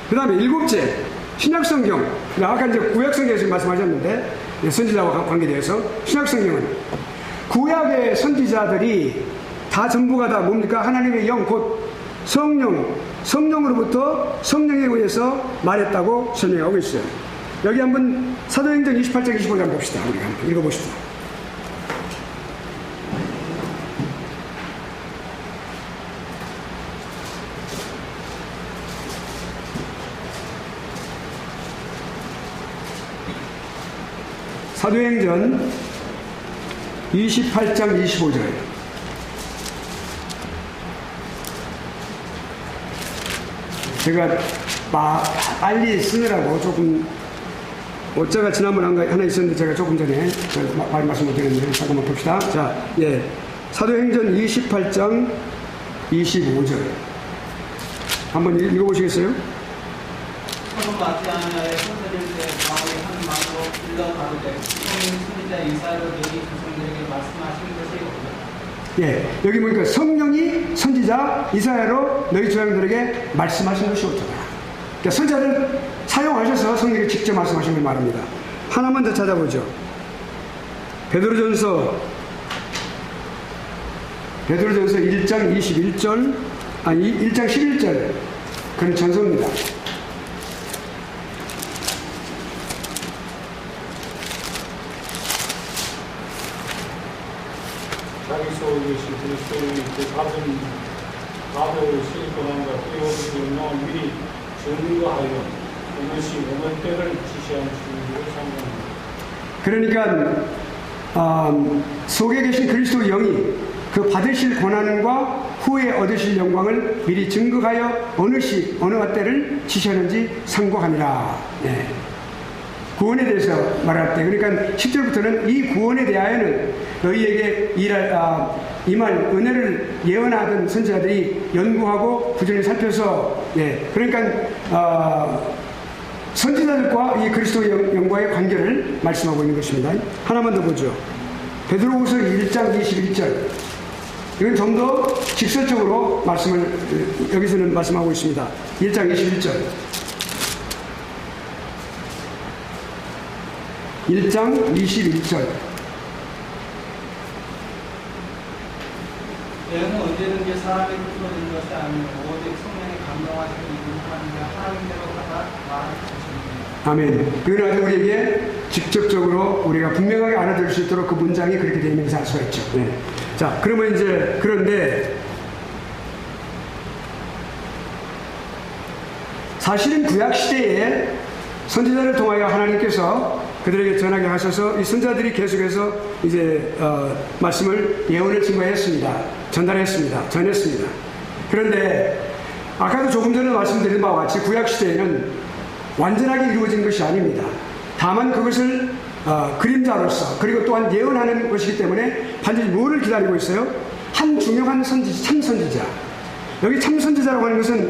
[SPEAKER 1] 그 다음에 일곱째 신약성경. 아까 이제 구약성경에서 지금 말씀하셨는데 선지자와 관계되어서 신약성경은 구약의 선지자들이 다 전부가 다 뭡니까? 하나님의 영 곧 성령으로부터 성령에 의해서 말했다고 설명하고 있어요. 여기 한번 사도행전 28장 25장 봅시다. 우리가 한번 읽어보시죠. 사도행전 28장 25절. 제가 빨리 쓰느라고 조금 어쩌가 지난번 하나 있었는데 제가 조금 전에 말씀 못 드렸는데 잠깐만 봅시다. 자, 예, 사도행전 28장 25절 한번 읽어보시겠어요?
[SPEAKER 3] 서로 맞지 아니하여 손들일 때 바울이 한 말로 일러 가로되 성령 선지자 이사야로 너희 조상들에게 말씀하신 것이 없다.
[SPEAKER 1] 예, 여기 보니까 성령이 선지자 이사야로 너희 조상들에게 말씀하신 것이 없더라. 그러니까 선지자를 사용하셔서 성령이 직접 말씀하신 걸 말합니다. 하나만 더 찾아보죠. 베드로전서 1장 21절, 아니 1장 11절 그런 전서입니다.
[SPEAKER 2] 자기 소유시 그리스도의 그 받은 밥을 실권한과 떼어주기 영광을 미리 증거하여 이것이 오늘 때를 지시한 주님으로 삼는
[SPEAKER 1] 그러니까 속에 계신 그리스도 영이 그 받으실 고난과 후에 얻으실 영광을 미리 증거하여 어느 때를 지시하는지 상고하니라. 네. 구원에 대해서 말할 때, 그러니까 10절부터는 이 구원에 대하여는 너희에게 임할 은혜를 예언하던 선지자들이 연구하고 부지런히 살펴서, 그러니까 선지자들과 이 그리스도의 영과의 관계를 말씀하고 있는 것입니다. 하나만 더 보죠. 베드로후서 1장 21절. 이건 좀 더 직설적으로 말씀을 여기서는 말씀하고 있습니다. 1장 21절. 1장 21절.
[SPEAKER 3] 내용은 언제든지 사람이 풀어낸 것이 아니고 오직 성령의 감동하시는 하나님대로 말하는 것입니다.
[SPEAKER 1] 아멘. 그건 아주 우리에게 직접적으로 우리가 분명하게 알아들을 수 있도록 그 문장이 그렇게 되어 있는 것을 알 수가 있죠. 자, 그러면 이제, 그런데, 사실은 구약시대에 선지자를 통하여 하나님께서 그들에게 전하게 하셔서 이 선지자들이 계속해서 이제, 말씀을, 예언을 증거했습니다. 전달했습니다. 전했습니다. 그런데, 아까도 조금 전에 말씀드린 바와 같이 구약시대에는 완전하게 이루어진 것이 아닙니다. 다만 그것을 그림자로서 그리고 또한 예언하는 것이기 때문에 반드시 뭐를 기다리고 있어요? 한 중요한 선지자, 참선지자. 여기 참선지자라고 하는 것은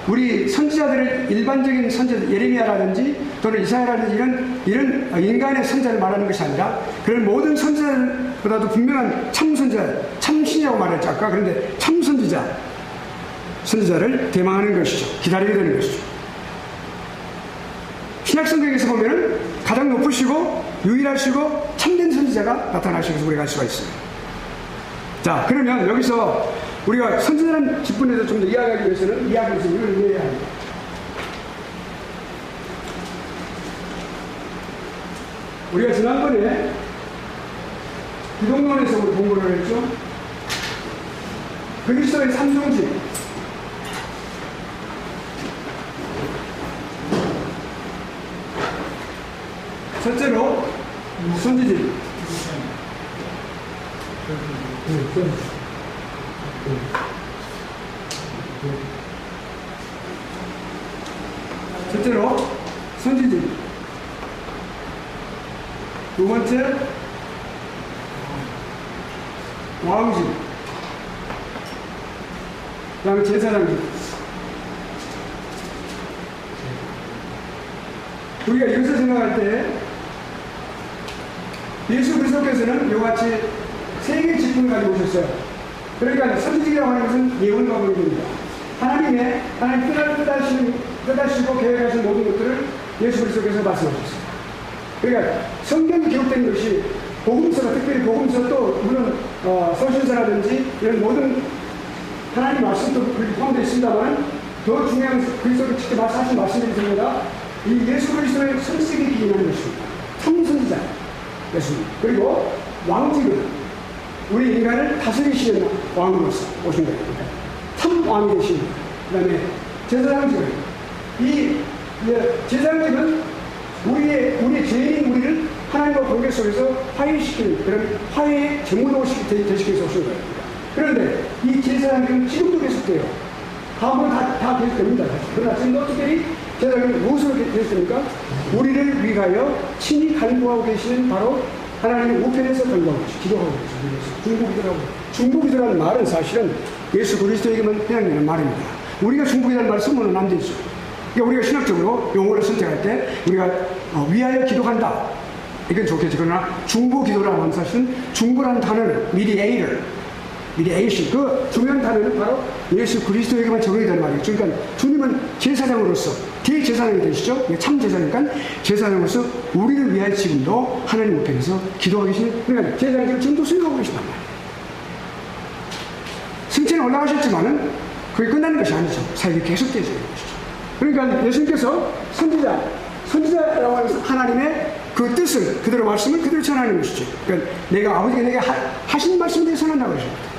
[SPEAKER 1] 우리 선지자들을 일반적인 선지자, 예레미야라든지 또는 이사야라든지 이런 인간의 선지자를 말하는 것이 아니라 그런 모든 선지자들보다도 분명한 참선지자, 참신이라고 말했죠 아까. 그런데 선지자를 대망하는 것이죠. 기다리게 되는 것이죠. 신약성경에서 보면은 가장 높으시고 유일하시고 참된 선지자가 나타나셔서 우리가 알 수가 있어요. 자, 그러면 여기서 우리가 선지자라는 직분에서 좀 더 이해하기 위해서는 이걸 이해해야 합니다. 우리가 지난번에 기독론에서 우리 공부를 했죠. 그리스도의 삼종직. 첫째로 선지자. 첫째로 선지자. 두 번째 왕직. 그 다음에 제사장직. 우리가 이것을 생각할 때 예수 그리스도께서는 이같이 세 개의 직분을 가지고 오셨어요. 그러니까 선지직이라고 하는 것은 예언과 본입니다. 하나님 뜻하시고 계획하신 모든 것들을 예수 그리스도께서 말씀하셨어요. 그러니까 성경이 기록된 것이 복음서가, 특별히 복음서 또 물론 서신서라든지 이런 모든 하나님 말씀도 그렇게 포함되어 있습니다만 더 중요한 그리스도를 직접 하신 말씀들이 있습니다. 이 예수 그리스도의 선지직이 기인하는 것입니다. 참선지자 예수. 그리고 왕직은 우리 인간을 다스리시는 왕으로서 오신 거예요. 참 왕이 되신 거예요. 그 다음에 제사장직은 이 제사장직은 우리의 죄인 우리를 하나님과 관계 속에서 화해시키는 그런 화해의 제물로 되시기 위해서 오신 거예요. 그런데 이 제사장직은 지금도 계속돼요. 다음으로 다 계속됩니다. 그러나 지금 특별히 제사장은 무엇으로 계속됩니까? 우리를 위하여 친히 간구하고 계시는 바로 하나님의 우편에서 간구하고 계시죠. 기도하고 계시죠. 중보기도라는 말은 사실은 예수 그리스도에게만 해당되는 말입니다. 우리가 중보기도라는 말을 쓰면 안 되죠. 그러니까 우리가 신학적으로 용어를 선택할 때 우리가 위하여 기도한다. 이건 좋겠지. 그러나 중보기도라는 건 사실은 중보라는 단어는 mediation, 그 중요한 단어는 바로 예수 그리스도에게만 적용이 되는 말이죠. 그러니까 주님은 제사장으로서 대제사장이 되시죠. 참 제사장이니까 제사장으로서 우리를 위하여 지금도 하나님 우편에서 기도하고 계시는, 그러니까 제사장을 지금도 수행하고 계신단 말이에요. 승천에 올라가셨지만은 그게 끝나는 것이 아니죠. 사역이 계속되어야 되는 것이죠. 그러니까 예수님께서 선지자라고 하는 하나님의 그 뜻을 그대로 말씀을 그대로 전하는 것이죠. 그러니까 내가 아버지가 내게 하신 말씀을 전한다고 하십니다.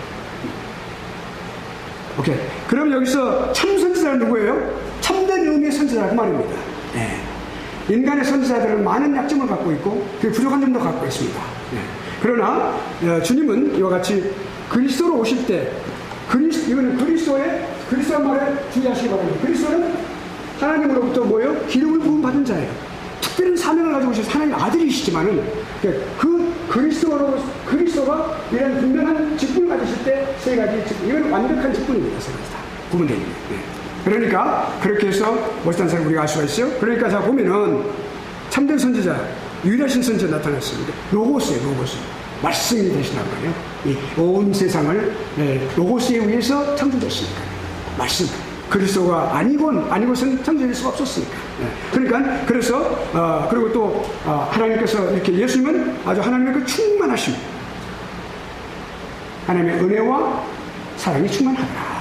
[SPEAKER 1] 오케이. 그럼 여기서 참 선지자는 누구예요? 참된 의미의 선지자 그 말입니다. 인간의 선지자들은 많은 약점을 갖고 있고 그 부족한 점도 갖고 있습니다. 그러나 주님은 이와 같이 그리스도로 오실 때 이거는 그리스도의 말에 주의하시기 바랍니다. 그리스도는 하나님으로부터 뭐예요? 기름을 부음 받은 자예요. 특별한 사명을 가지고 오셔서 하나님의 아들이시지만은 그 그리스도가 이런 분명한 직분을 가지실 때 세 가지 직분, 이건 완벽한 직분입니다. 세 가지 다 구분되는 거예요. 네. 그러니까 그렇게 해서 멋있다는 사람을 우리가 알 수가 있어요. 그러니까 자 보면은 참된 선지자, 유일하신 선지자 나타났습니다. 로고스예요, 로고스. 말씀이 되시단 말이에요. 이 온 세상을 로고스에 의해서 창조됐으니까. 말씀. 그리스도가 아니고선 창조될 수가 없었으니까. 그러니까 그래서 그리고 또 하나님께서 이렇게 예수님은 아주 하나님의 그 충만하심, 하나님의 은혜와 사랑이 충만하더라.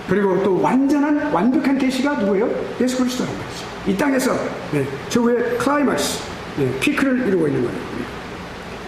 [SPEAKER 1] 그리고 또 완벽한 계시가 누구예요? 예수 그리스도라는 거죠. 이 땅에서 최후의 클라이막스, 피크를 이루고 있는 거예요.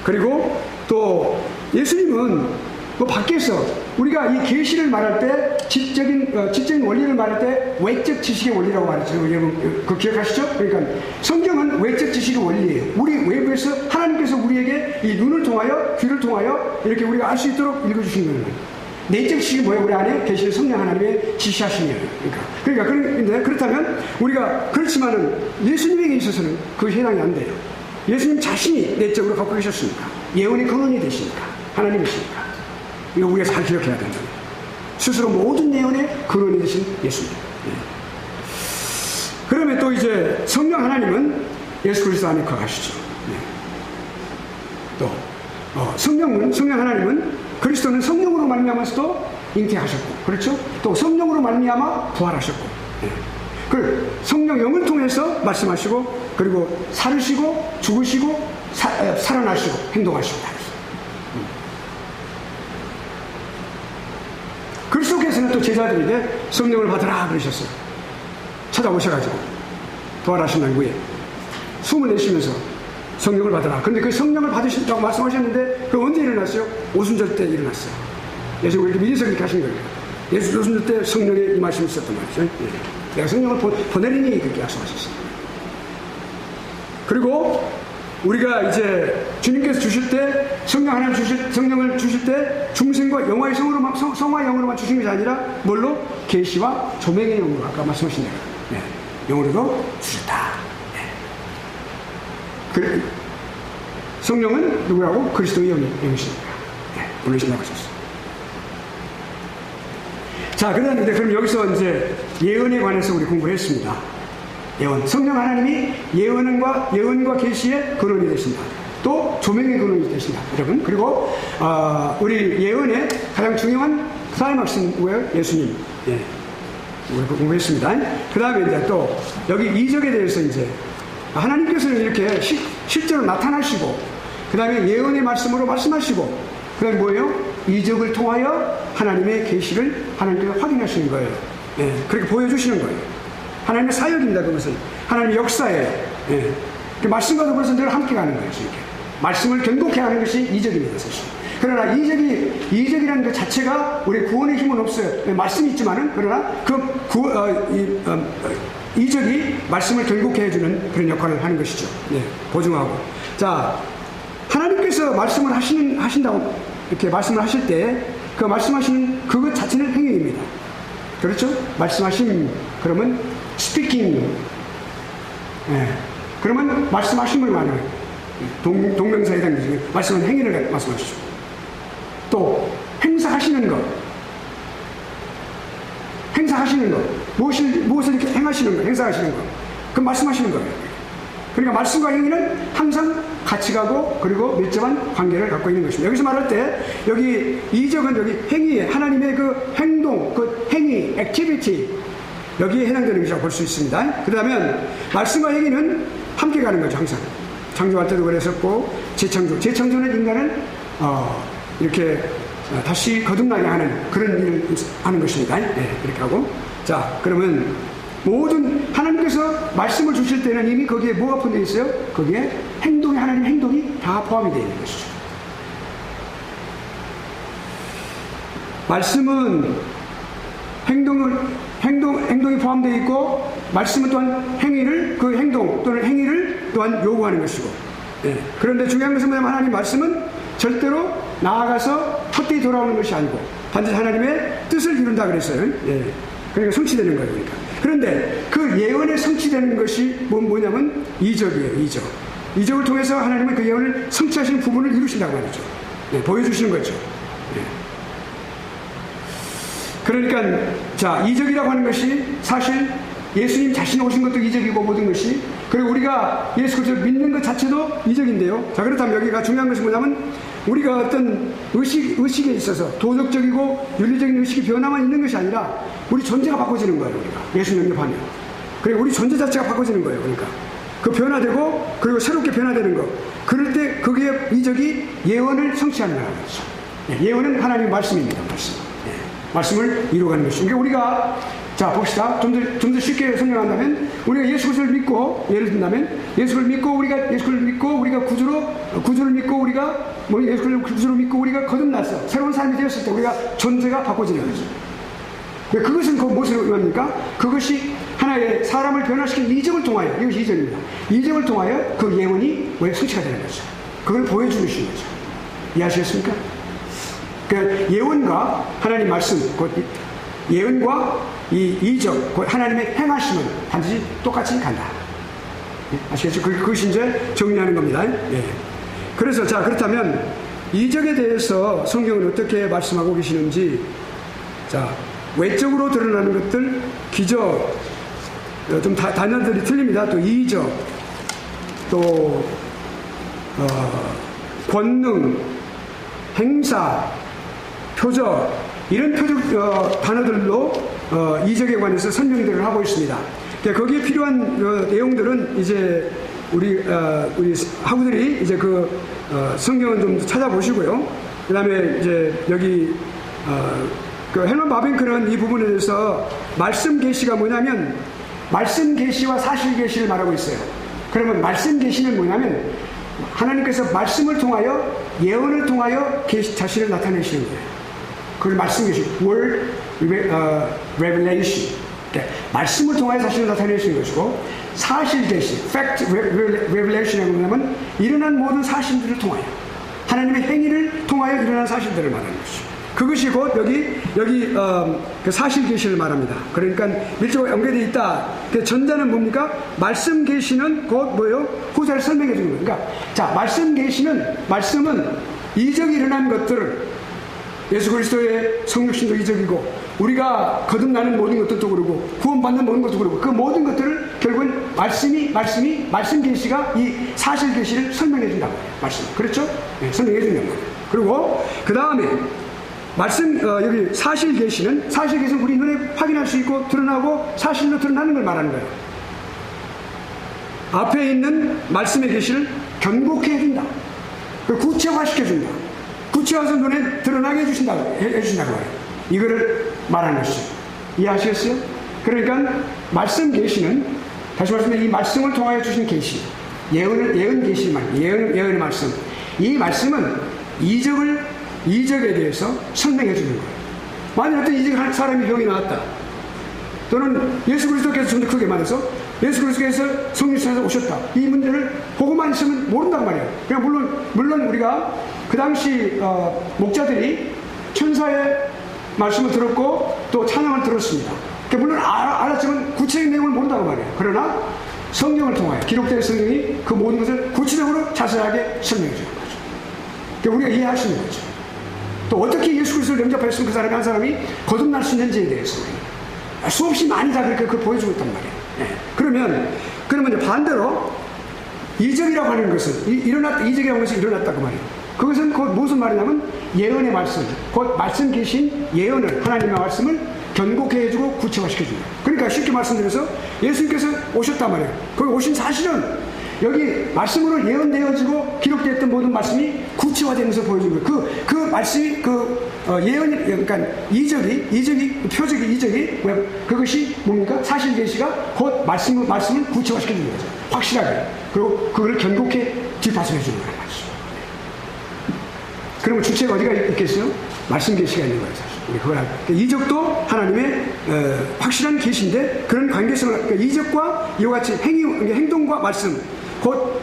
[SPEAKER 1] 그리고 또 예수님은 뭐 밖에서 우리가 이 계시를 말할 때 지적인 원리를 말할 때 외적 지식의 원리라고 말했죠. 여러분 그거 기억하시죠? 그러니까 성경은 외적 지식의 원리예요. 우리 외부에서 하나님께서 우리에게 이 눈을 통하여 귀를 통하여 이렇게 우리가 알 수 있도록 읽어주신 거예요. 내적 지식이 뭐예요? 우리 안에 계시는 성령 하나님의 지시하심이에요. 그러니까 그렇다면 우리가 그렇지만은 예수님에게 있어서는 그 해당이 안 돼요. 예수님 자신이 내적으로 갖고 계셨으니까 예언의 근원이 되시니까 하나님이시니까 이거 우리가 잘 기억해야 된다. 스스로 모든 예언의 근원이 되신 예수님. 그러면 또 이제 성령 하나님은 예수 그리스도 안에 거하시죠. 또 성령 하나님은 그리스도는 성령으로 말미암아서도 잉태하셨고, 그렇죠? 또 성령으로 말미암아 부활하셨고, 그 성령 영을 통해서 말씀하시고, 그리고 살으시고, 죽으시고, 살아나시고, 행동하시고 다 했어요. 그리스도께서는 또 제자들에게 성령을 받으라 그러셨어요. 찾아오셔가지고 부활하신 날 후에 숨을 내쉬면서 성령을 받으라. 그런데 그 성령을 받으신다고 말씀하셨는데 그 언제 일어났어요? 오순절 때 일어났어요. 예수가 이렇게 미리서 그렇게 하신 거예요. 예수 오순절 때 성령의 임하심이 있었단 말이죠. 내가 성령을 보내리니 그렇게 약속하셨어요. 그리고 우리가 이제 주님께서 주실 때 성령을 주실 때 중생과 영화의 성화의 영으로만 주신 것이 아니라 뭘로? 계시와 조명의 영으로 아까 말씀하신 대로 영으로도 주셨다. 성령은 누구라고? 그리스도의 영이십니다. 보내신다고 하셨어요. 자, 그럼 여기서 이제 예언에 관해서 우리 공부했습니다. 예언. 성령 하나님이 예언과 계시의 근원이 되신다. 또 조명의 근원이 되신다. 여러분. 그리고 우리 예언의 가장 중요한 클라이막스는 누구예요? 예수님. 우리 공부했습니다. 그 다음에 이제 또 여기 이적에 대해서 이제 하나님께서는 이렇게 실제로 나타나시고, 그 다음에 예언의 말씀으로 말씀하시고, 그 다음에 뭐예요? 이적을 통하여 하나님의 계시를 하나님께서 확인하시는 거예요. 그렇게 보여주시는 거예요. 하나님의 사역입니다. 그것은 하나님의 역사예요. 그 말씀과도 그래서 늘 함께 가는 거예요. 이렇게 말씀을 견고케 하는 것이 이적입니다. 사실. 그러나 이적이라는 것 자체가 우리 구원의 힘은 없어요. 말씀이 있지만은, 그러나 이적이 말씀을 결국해 해주는 그런 역할을 하는 것이죠. 보증하고. 자, 하나님께서 말씀을 하신다고 이렇게 말씀을 하실 때 그 말씀하시는 그것 자체는 행위입니다. 그렇죠? 말씀하심, 그러면 speaking. 그러면 말씀하심을 말해요. 동명사에 해당되죠. 말씀은 행위를 말씀하시죠. 또 행사하시는 것. 무엇을 이렇게 행하시는 거, 행사하시는 거. 그럼 말씀하시는 거예요. 그러니까 말씀과 행위는 항상 같이 가고, 그리고 밀접한 관계를 갖고 있는 것입니다. 여기서 말할 때, 여기 이적은 여기 행위에, 하나님의 그 행동, 그 행위, 액티비티, 여기에 해당되는 것이라고 볼 수 있습니다. 그 다음에 말씀과 행위는 함께 가는 거죠, 항상. 창조할 때도 그랬었고, 재창조는 인간을 이렇게 다시 거듭나게 하는 그런 일을 하는 것입니다. 이렇게 하고. 자, 그러면 모든 하나님께서 말씀을 주실 때는 이미 거기에 뭐가 포함되어 있어요? 거기에 하나님 행동이 다 포함이 되어 있는 것이죠. 말씀은 행동이 포함되어 있고, 말씀은 또한 그 행동 또는 행위를 또한 요구하는 것이고. 그런데 중요한 것은 뭐냐면 하나님 말씀은 절대로 나아가서 헛되이 돌아오는 것이 아니고 반드시 하나님의 뜻을 이룬다 그랬어요. 그러니까 성취되는 거예요. 그러니까. 그런데 그 예언에 성취되는 것이 뭐냐면 이적이에요. 이적. 이적을 통해서 하나님은 그 예언을 성취하시는 부분을 이루신다고 말이죠. 네, 보여주시는 거죠. 네. 그러니까 자, 이적이라고 하는 것이 사실 예수님 자신이 오신 것도 이적이고 모든 것이, 그리고 우리가 예수 그리스도를 믿는 것 자체도 이적인데요. 자, 그렇다면 여기가 중요한 것이 뭐냐면 우리가 어떤 의식에 있어서 도덕적이고 윤리적인 의식이 변화만 있는 것이 아니라 우리 존재가 바꿔지는 거예요. 우리가 예수 영접하면. 그리고 우리 존재 자체가 바꿔지는 거예요. 그러니까 그 변화되고 그리고 새롭게 변화되는 것. 그럴 때 그게 이적이 예언을 성취하는 거라는 거죠. 예언은 하나님의 말씀입니다. 말씀. 말씀을 이루어가는 것이죠. 그러니까 우리가 자 봅시다. 좀 더 쉽게 설명한다면 우리가 예수 그리스도를 믿고, 예를 든다면 예수를 믿고 우리가 구주를 믿고 우리가 예수 구주를 믿고 우리가 거듭났어. 새로운 삶이 되었을 때 우리가 존재가 바꿔지는 거죠. 그것은 그 무엇을 의미합니까? 그것이 하나의 사람을 변화시킨 이적을 통하여, 이것이 이적입니다. 이적을 통하여 그 예언이 성취가 되는 거죠. 그걸 보여주는 거죠. 이해하시겠습니까? 그러니까 예언과 하나님 말씀, 곧 예언과 이 이적, 곧 하나님의 행하심은 반드시 똑같이 간다. 아시겠죠? 그것이 이제 정리하는 겁니다. 예. 그래서 자, 그렇다면 이적에 대해서 성경은 어떻게 말씀하고 계시는지, 자, 외적으로 드러나는 것들, 기적, 좀 단어들이 틀립니다. 또 이적, 또 권능, 행사, 표적, 이런 표적 단어들로 이적에 관해서 설명들을 하고 있습니다. 그러니까 거기에 필요한 내용들은 이제 우리 학우들이 이제 성경은 좀 찾아보시고요. 그 다음에 이제 여기 그 헬먼 바빙크는 이 부분에 대해서 말씀 계시가 뭐냐면 말씀 계시와 사실 계시를 말하고 있어요. 그러면 말씀 계시는 뭐냐면 하나님께서 말씀을 통하여 예언을 통하여 자신을 나타내시는 거예요. 그걸 말씀 계시, word revelation. 그러니까 말씀을 통하여 자신을 나타내시는 것이고, 사실 계시, fact revelation이라고 하면 일어난 모든 사실들을 통하여, 하나님의 행위를 통하여 일어난 사실들을 말하는 것이죠. 그것이 곧 여기 그 사실 계시를 말합니다. 그러니까 밀접하게 연결되어 있다. 그 전자는 뭡니까? 말씀 계시는 곧 뭐예요? 후자를 설명해 주는 거예요. 그러니까 자, 말씀은 이적이 일어난 것들을, 예수 그리스도의 성육신도 이적이고 우리가 거듭나는 모든 것들도 그러고 구원받는 모든 것도 그러고 그 모든 것들을 결국은 말씀 계시가 이 사실 계시를 설명해 준다고 해요. 말씀. 그렇죠? 네, 설명해 준다는 거예요. 그리고 그 다음에 여기 사실 계시는 우리 눈에 확인할 수 있고 드러나고 사실로 드러나는 걸 말하는 거예요. 앞에 있는 말씀의 계시를 견고케 해준다. 구체화시켜준다. 구체화해서 눈에 드러나게 해주신다고 해요. 이거를 말하는 것이죠. 이해하시겠어요? 그러니까 말씀 계시는, 다시 말씀드리면 이 말씀을 통하여 주신 계시, 예언 계시를 말이에요. 예언의 말씀. 이 말씀은 이적에 대해서 설명해 주는 거예요. 만약 어떤 이적할 사람이 병이 나왔다. 또는 예수 그리스도께서 좀 더 크게 말해서 예수 그리스도께서 성육신에서 오셨다. 이 문제를 보고만 있으면 모른단 말이에요. 그냥 물론 우리가 그 당시 목자들이 천사의 말씀을 들었고 또 찬양을 들었습니다. 물론 알았지만 구체적인 내용을 모른다고 말이에요. 그러나 성경을 통하여 기록된 성경이 그 모든 것을 구체적으로 자세하게 설명해 주는 거죠. 우리가 이해할 수 있는 거죠. 또 어떻게 예수 그리스도를 영접했으면 그 사람이 한 사람이 거듭날 수 있는지에 대해서 수없이 많이 다 그렇게 보여주고 있단 말이에요. 네. 그러면 이제 반대로 이적이라고 하는 것은 이적이라고 하는 것이 일어났다 그 말이에요. 그것은 곧 무슨 말이냐면 예언의 말씀, 곧 말씀 계신 예언을, 하나님의 말씀을 견고케 해주고 구체화시켜준다. 그러니까 쉽게 말씀드려서 예수님께서 오셨단 말이에요. 거기 오신 사실은 여기 말씀으로 예언되어지고 기록되었던 모든 말씀이 구체화되면서 보여주는 거예요. 그 말씀이 예언이, 그러니까 표적이 그것이 뭡니까? 사실 계시가 곧 말씀을 구체화시켜주는 거죠. 확실하게. 그리고 그걸 견고케 뒷받침해 주는 거예요. 그러면 주체가 어디가 있겠어요? 말씀 계시가 있는 거예요, 사실. 이적도 하나님의 확실한 계시인데 그런 관계성을, 그러니까 이적과 이와 같이 행동과 말씀, 곧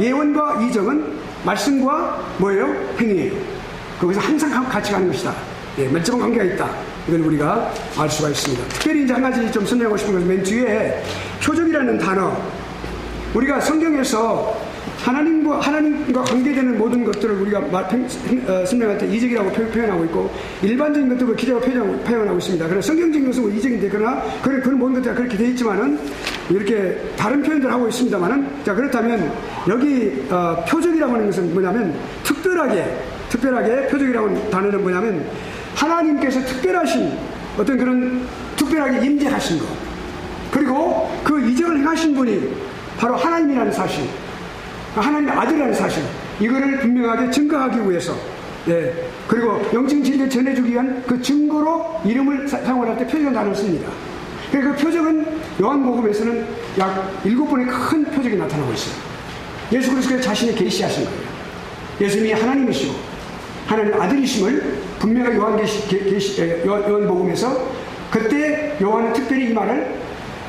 [SPEAKER 1] 예언과 이적은 말씀과 뭐예요? 행위예요. 거기서 항상 같이 가는 것이다. 예, 밀접한 관계가 있다. 이걸 우리가 알 수가 있습니다. 특별히 이제 한 가지 좀 설명하고 싶은 것은 맨 뒤에 표적이라는 단어, 우리가 성경에서 하나님과 관계되는 모든 것들을 우리가 설명할 때 이적이라고 표현하고 있고, 일반적인 것들을 기자가 표현하고 있습니다. 그래서 성경적인 것은 이적인데, 그러나 그런 모든 것들이 그렇게 되어 있지만은 이렇게 다른 표현들을 하고 있습니다만은, 자, 그렇다면 여기 표적이라고 하는 것은 뭐냐면 특별하게 표적이라고 하는 단어는 뭐냐면 하나님께서 특별하신 어떤 그런 특별하게 임재하신 것, 그리고 그 이적을 행하신 분이 바로 하나님이라는 사실, 하나님의 아들이라는 사실, 이거를 분명하게 증거하기 위해서, 예, 그리고 영적 진리를 전해주기 위한 그 증거로 이름을 사용할 때 표적이라는 단어를 씁니다. 그 표적은 요한복음에서는 약 7번의 큰 표적이 나타나고 있어요. 예수 그리스도의 자신을 계시하신 거예요. 예수님이 하나님이시고 하나님 아들이심을 분명하게 요한복음에서, 그때 요한은 특별히 이 말을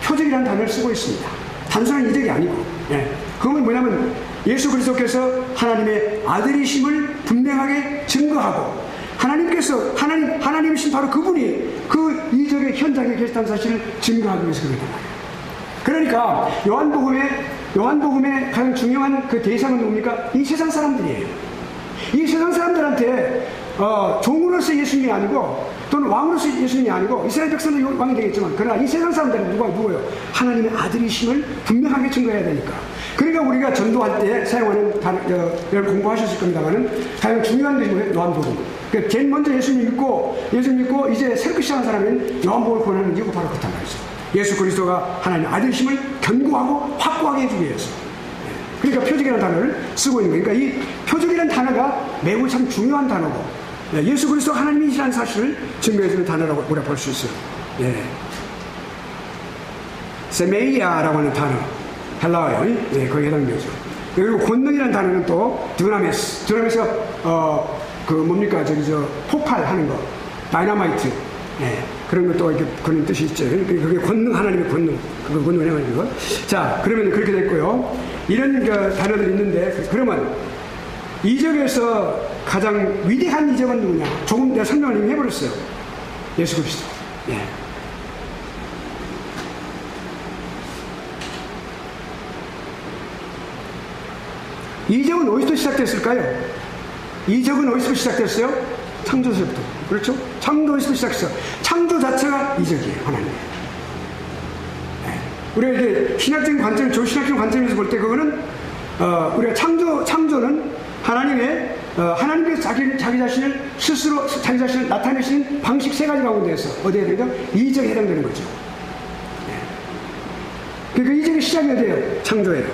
[SPEAKER 1] 표적이라는 단어를 쓰고 있습니다. 단순한 이적이 아니고, 예. 그건 뭐냐면 예수 그리스도께서 하나님의 아들이심을 분명하게 증거하고, 하나님이신 바로 그분이 그 이적의 현장에 계셨다는 사실을 증거하기 위해서 그러는 거예요. 그러니까 요한복음의 가장 중요한 그 대상은 뭡니까? 이 세상 사람들이에요. 이 세상 사람들한테 종으로서 예수님이 아니고, 또는 왕으로서 예수님이 아니고, 이스라엘 백성도 왕이 되겠지만, 그러나 이 세상 사람들은 누구예요? 하나님의 아들이심을 분명하게 증거해야 되니까. 그러니까 우리가 전도할 때 사용하는 단어, 여러분 공부하셨을 겁니다만은 가장 중요한 것이 뭐예요? 요한복음. 그러니까 제일 먼저 예수님 믿고 이제 새롭게 시작한 사람은 요한복음을 권하는 이유가 바로 그렇단 말이죠. 예수 그리스도가 하나님의 아들이심을 견고하고 확고하게 해주기 위해서. 그러니까 표적이라는 단어를 쓰고 있는 거예요. 그러니까 이 표적이라는 단어가 매우 참 중요한 단어고, 예수 그리스도가 하나님이시라는 사실을 증거해주는 단어라고 우리가 볼 수 있어요. 예. 세메이아라고 하는 단어, 헬라어요. 예, 거기에 해당되죠. 그리고 권능이라는 단어는 또 드라메스가 폭발하는 거, 다이너마이트, 예, 그런 것도 이렇게 그런 뜻이 있죠. 그게 권능, 하나님의 권능, 그거 권능을 행하는 거. 자, 그러면 그렇게 됐고요. 이런 단어들이 있는데, 그러면 이적에서 가장 위대한 이적은 누구냐? 조금 내가 설명을 이미 해버렸어요. 예수 그리스도. 예. 이적은 어디서 시작됐을까요? 이적은 어디서 시작됐어요? 창조에서부터. 그렇죠? 창조에서 시작했어요. 창조 자체가 이적이에요, 하나님. 네. 우리가 이게 신학적인 관점, 조신학적인 관점에서 볼 때 그거는 우리가 창조는 하나님께서 자기 자신을 스스로 자기 자신을 나타내시는 방식 3가지 가운데에서 어디에 해당되죠? 이적에 해당되는 거죠. 네. 그러니까 이적의 시작이 어디예요? 창조예요.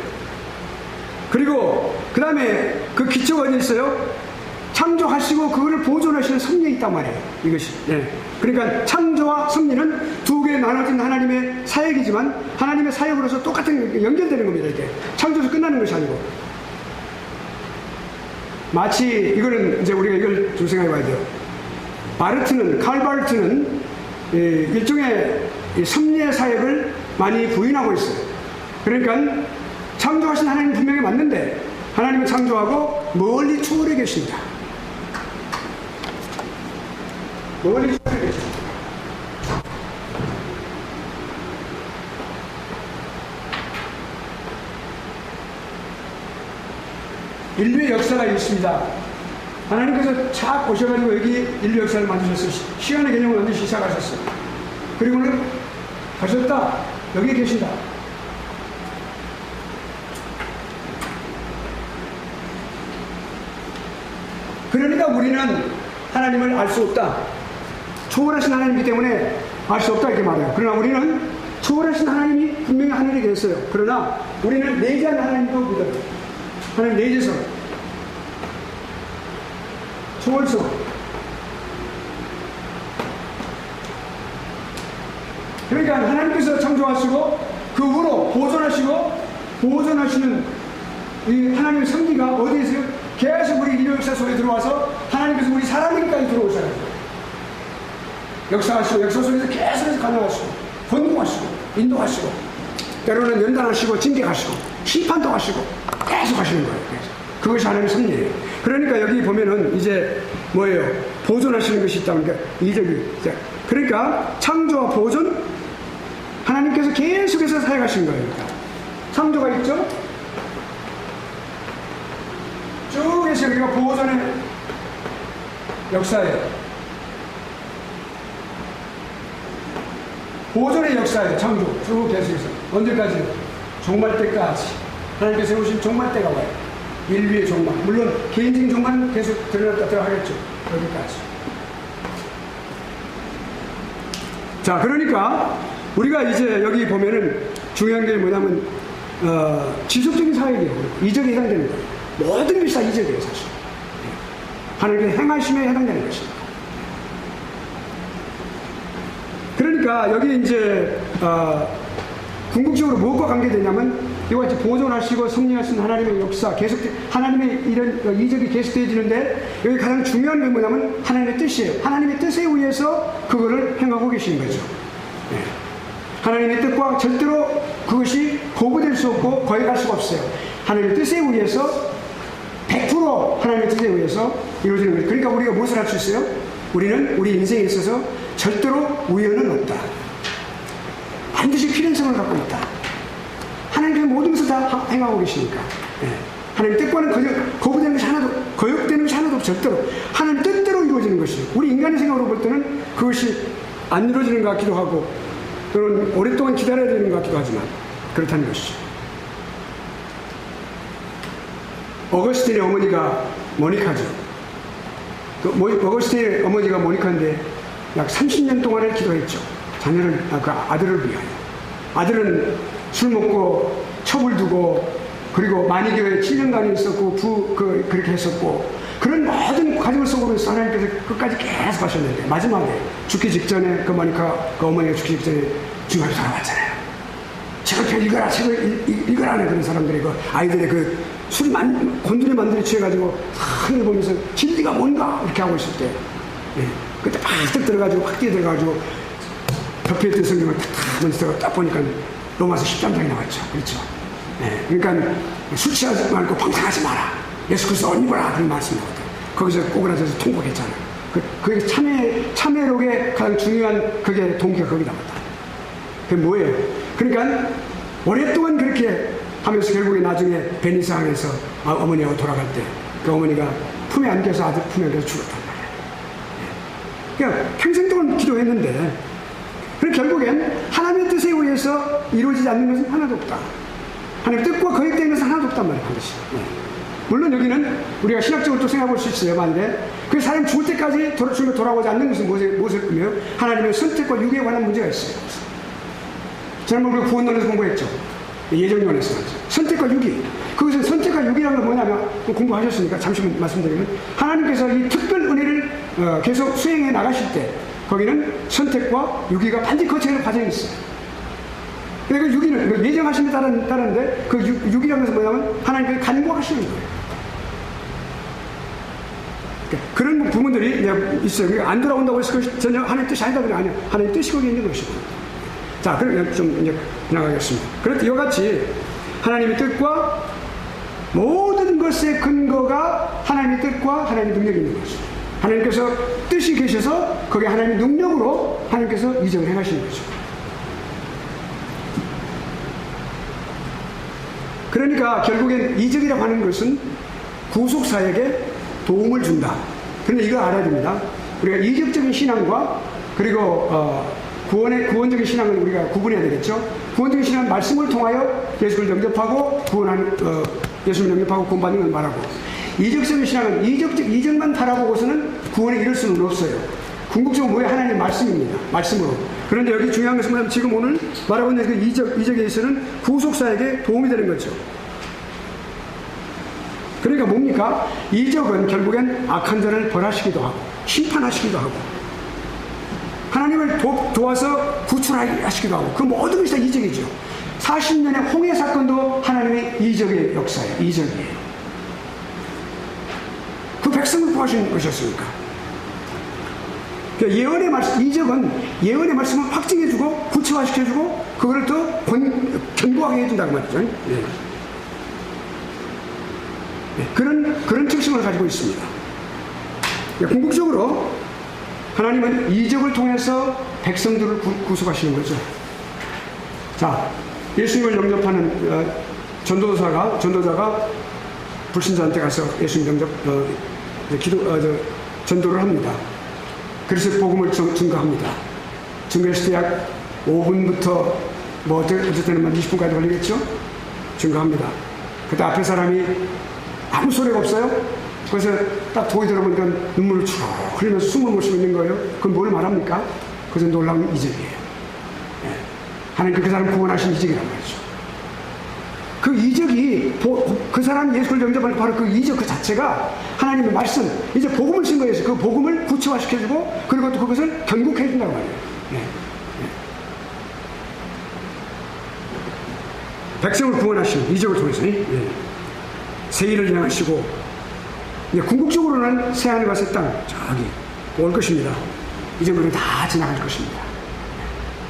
[SPEAKER 1] 그리고 그 다음에 그 기초가 어디 있어요? 창조하시고 그거를 보존하시는 섭리에 있단 말이에요. 이것이. 예. 그러니까 창조와 섭리는 2개 나눠진 하나님의 사역이지만 하나님의 사역으로서 똑같은 연결되는 겁니다. 이렇게. 창조에서 끝나는 것이 아니고. 마치 이거는 이제 우리가 이걸 좀 생각해 봐야 돼요. 칼 바르트는 일종의 섭리의 사역을 많이 부인하고 있어요. 그러니까 창조하신 하나님 분명히 맞는데 하나님은 창조하고 멀리 초월해 계십니다. 멀리 초월해 계십니다. 인류의 역사가 있습니다. 하나님께서 착 오셔가지고 여기 인류 역사를 만드셨어요. 시간의 개념을 만드시 시작하셨어요. 그리고는 가셨다. 여기 계신다. 그러니까 우리는 하나님을 알 수 없다. 초월하신 하나님이기 때문에 알 수 없다 이렇게 말해요. 그러나 우리는 초월하신 하나님이 분명히 하늘에 계셨어요. 그러나 우리는 내재한 하나님도 믿어요. 하나님 내재서 초월서 그러니까 하나님께서 창조하시고 그 후로 보존하시는 이 하나님의 섭리가 어디에 있어요? 계속 우리 인류 역사 속에 들어와서 하나님께서 우리 사람에게까지 들어오셔야 돼요. 역사 속에서 계속해서 가능하시고 권고하시고 인도하시고 때로는 연단하시고 징계하시고 심판도 하시고 계속 하시는 거예요. 그것이 하나님의 섭리예요. 그러니까 여기 보면은 이제 뭐예요? 보존하시는 것이 있다 보니까 이적이 그러니까 창조와 보존, 하나님께서 계속해서 사역하신 거예요. 창조가 있죠? 쭉 해서 우리가 보존의 역사예요. 보존의 역사예요. 창조 쭉 계속해서 언제까지? 종말 때까지 하나님께서 세우신 종말 때가 와요. 인류의 종말, 물론 개인적인 종말은 계속 드러났다 하겠죠. 여기까지. 자, 그러니까 우리가 이제 여기 보면은 중요한 게 뭐냐면 지속적인 사역이에요. 이적에 해당되는 거예요. 모든 것이 다 이적이에요, 사실. 하나님의 행하심에 해당되는 것입니다. 그러니까 여기 이제 궁극적으로 무엇과 관계되냐면 이와 같이 보존하시고 섭리하신 하나님의 역사, 계속 하나님의 이런 이적이 계속되어지는데 여기 가장 중요한 게 뭐냐면 하나님의 뜻이에요. 하나님의 뜻에 의해서 그거를 행하고 계신 거죠. 네. 하나님의 뜻과 절대로 그것이 거부될 수 없고 거역할 수가 없어요. 하나님의 뜻에 의해서 100% 하나님의 뜻에 의해서 이루어지는 거죠. 그러니까 우리가 무엇을 할 수 있어요? 우리는 우리 인생에 있어서 절대로 우연은 없다. 반드시 필연성을 갖고 있다. 하나님께서 모든 것을 다 행하고 계시니까. 네. 하나님 뜻과는 거부되는 것이 하나도, 거역되는 것이 하나도 없고 절대로 하나님 뜻대로 이루어지는 것이에요. 우리 인간의 생각으로 볼 때는 그것이 안 이루어지는 것 같기도 하고 또는 오랫동안 기다려야 되는 것 같기도 하지만 그렇다는 것이죠. 어거스틴의 어머니가 모니카죠. 어거스틴의 어머니가 모니카인데 약 30년 동안을 기도했죠. 자녀를, 그 아들을 위하여. 아들은 술 먹고 첩을 두고 그리고 만이교에 7년간 있었고 그렇게 했었고 그런 모든 과정을 속으로 하나님께서 끝까지 계속 하셨는데 마지막에 죽기 직전에 그 어머니가 죽기 직전에 중간에 돌아왔잖아요. 책을 읽어라, 책을 읽어라는 그런 사람들이 그 아이들의 그 술 곤두리 만들이 취해가지고 하늘 보면서 진리가 뭔가 이렇게 하고 있을 때 그때 팍 들어가지고 확 뛰어들어가지고 덮여 있던 성경을 탁 먼저 딱 보니까 로마서 13장이 나왔죠. 그렇죠. 그러니까 술 취하지 말고 방탕하지 마라. 예수 그리스도 옷 입어라. 그런 말씀이 나왔다. 거기서 꼬그라져서 통곡했잖아요. 그게 참회록의 가장 중요한 그게 동기가 거기 나왔다. 그게 뭐예요? 그러니까 오랫동안 그렇게 하면서 결국에 나중에 베니스항에서 어머니하고 돌아갈 때 그 어머니가 품에 안겨서 아들 품에 안겨서 죽었단 말이에요. 그러니까 평생 동안 기도했는데 그래서 결국엔 하나님의 뜻에 의해서 이루어지지 않는 것은 하나도 없다. 하나님의 뜻과 거역되는 것은 하나도 없단 말이에요. 반드시. 물론 여기는 우리가 신학적으로 또 생각해 볼 수 있어요. 만약에 그 사람 죽을 때까지 돌아오지 않는 것은 무엇을 의미해요? 하나님의 선택과 유기에 관한 문제가 있어요. 지난번 우리가 구원론에서 공부했죠. 예정론에서 선택과 유기. 그것은 선택과 유기라는 건 뭐냐면 공부하셨으니까 잠시만 말씀드리면 하나님께서 이 특별 은혜를 계속 수행해 나가실 때 거기는 선택과 유기가 반드시 거쳐야 할 과정이 있어요. 그러니까 그 유기는 예정하심에 따르는데 그 유기라는 것은 뭐냐면 하나님께서 간구하시는 거예요. 그러니까 그런 부분들이 있어요. 그러니까 안 돌아온다고 해서 그것이 전혀 하나님의 뜻이 아니다. 그게 아니에요. 하나님의 뜻이 거기에 있는 것이고. 자, 그럼 좀 이제 지나가겠습니다. 그렇듯 이와 같이 하나님의 뜻과 모든 것의 근거가 하나님의 뜻과 하나님의 능력이 있는 것이죠. 하나님께서 뜻이 계셔서 거기에 하나님의 능력으로 하나님께서 이적을 행하시는 거죠. 그러니까 결국엔 이적이라고 하는 것은 구속사역에 도움을 준다. 그런데 이걸 알아야 됩니다. 우리가 이적적인 신앙과 그리고 구원적인 신앙을 우리가 구분해야 되겠죠. 구원적인 신앙은 말씀을 통하여 예수를 영접하고 예수를 영접하고 구원받는 걸 말하고 이적적인 신앙은 이적만 바라보고서는 구원에 이를 수는 없어요. 궁극적으로 뭐예요? 하나님의 말씀입니다. 말씀으로. 그런데 여기 중요한 것은 뭐냐면 지금 오늘 말하고 있는 그 이적에 있어서는 구속사에게 도움이 되는 거죠. 그러니까 뭡니까? 이적은 결국엔 악한 자를 벌하시기도 하고 심판하시기도 하고 하나님을 도와서 구출하시기도 하고 그 모든 것이 다 이적이죠. 40년의 홍해 사건도 하나님의 이적의 역사예요. 이적이에요. 그 백성을 구하신 것이었으니까. 그러니까 예언의 말씀, 이적은 예언의 말씀을 확증해주고 구체화시켜주고 그거를 또 견고하게 해준다고 말이죠. 네. 네. 그런 특성을 가지고 있습니다. 그러니까 궁극적으로 하나님은 이적을 통해서 백성들을 구속하시는 거죠. 자, 예수님을 영접하는 전도자가 불신자한테 가서 예수님 전도를 합니다. 그래서 복음을 증거합니다. 증거했을 때 약 5분부터 어쨌든 20분까지 걸리겠죠? 증거합니다. 그때 앞에 사람이 아무 소리가 없어요. 그래서 딱 보이 들어보니까 눈물을 쭉 흘리면서 숨을 못 쉬고 있는 거예요. 그건 뭘 말합니까? 그것은 놀라운 이적이에요. 예. 하나님 그 사람 구원하신 이적이란 말이죠. 그 이적이 그 사람이 예수를 영접할 바로 그 이적 그 자체가 하나님의 말씀, 이제 복음을 증거해서 그 복음을 구체화시켜주고 그리고 또 그것을 견고해준다고 말이에요. 예. 백성을 구원하시는 이적을 통해서 세일을 향하시고 궁극적으로는 새하늘과 새 땅 저기 올 것입니다. 이적으로 다 지나갈 것입니다.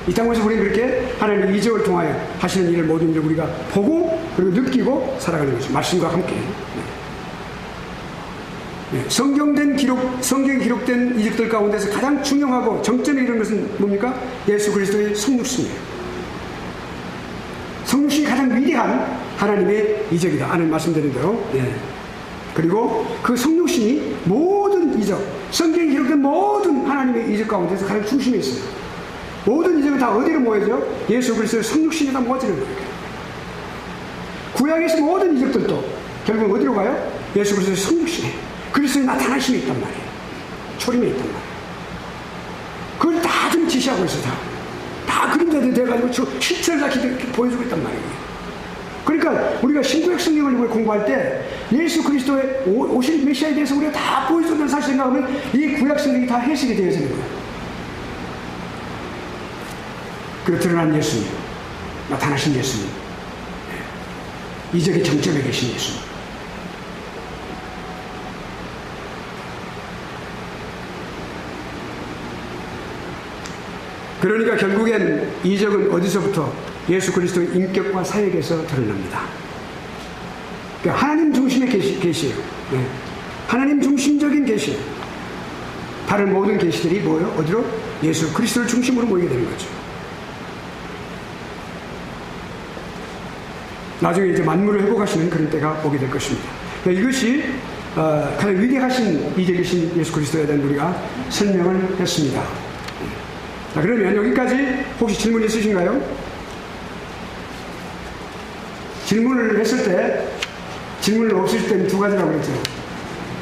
[SPEAKER 1] 이 땅에서 우리는 그렇게 하나님의 이적을 통하여 하시는 일을 모든 일을 우리가 보고 그리고 느끼고 살아가는 것입니다. 말씀과 함께. 성경에 기록된 이적들 가운데서 가장 중요하고 정점에 이른 것은 뭡니까? 예수 그리스도의 성육신이에요. 성육신이 가장 위대한 하나님의 이적이다 하는 말씀드린 대로. 그리고 그 성육신이 모든 이적, 성경에 기록된 모든 하나님의 이적 가운데서 가장 중심에 있어요. 모든 이적은 다 어디로 모여져? 예수 그리스도의 성육신에다 모아지는 거예요. 구약에서 모든 이적들도 결국 어디로 가요? 예수 그리스도의 성육신에 그리스도의 나타나심이 있단 말이에요. 초림에 있단 말이에요. 그걸 다 좀 지시하고 있어요. 다 그림자들이 돼가지고 실체를 다 보여주고 있단 말이에요. 그러니까 우리가 신구약 성경을 공부할 때 예수 그리스도의 오실 메시아에 대해서 우리가 다 보여준다는 사실 생각하면 이 구약 성경이 다 해석이 되어지는 거예요. 그리고 드러난 예수님, 나타나신 예수님, 이적의 정점에 계신 예수님. 그러니까 결국엔 이적은 어디서부터? 예수 그리스도의 인격과 사역에서 드러납니다. 그러니까 하나님 중심의 계시예요. 하나님 중심적인 계시예요. 다른 모든 계시들이 뭐예요? 어디로? 예수 그리스도를 중심으로 모이게 되는 거죠. 나중에 이제 만물을 회복하시는 그런 때가 오게 될 것입니다. 그러니까 이것이 가장 위대하신 이적이신 예수 그리스도에 대한 우리가 설명을 했습니다. 자, 그러면 여기까지 혹시 질문 있으신가요? 질문을 했을 때, 질문을 없을 때는 두 가지라고 그랬죠.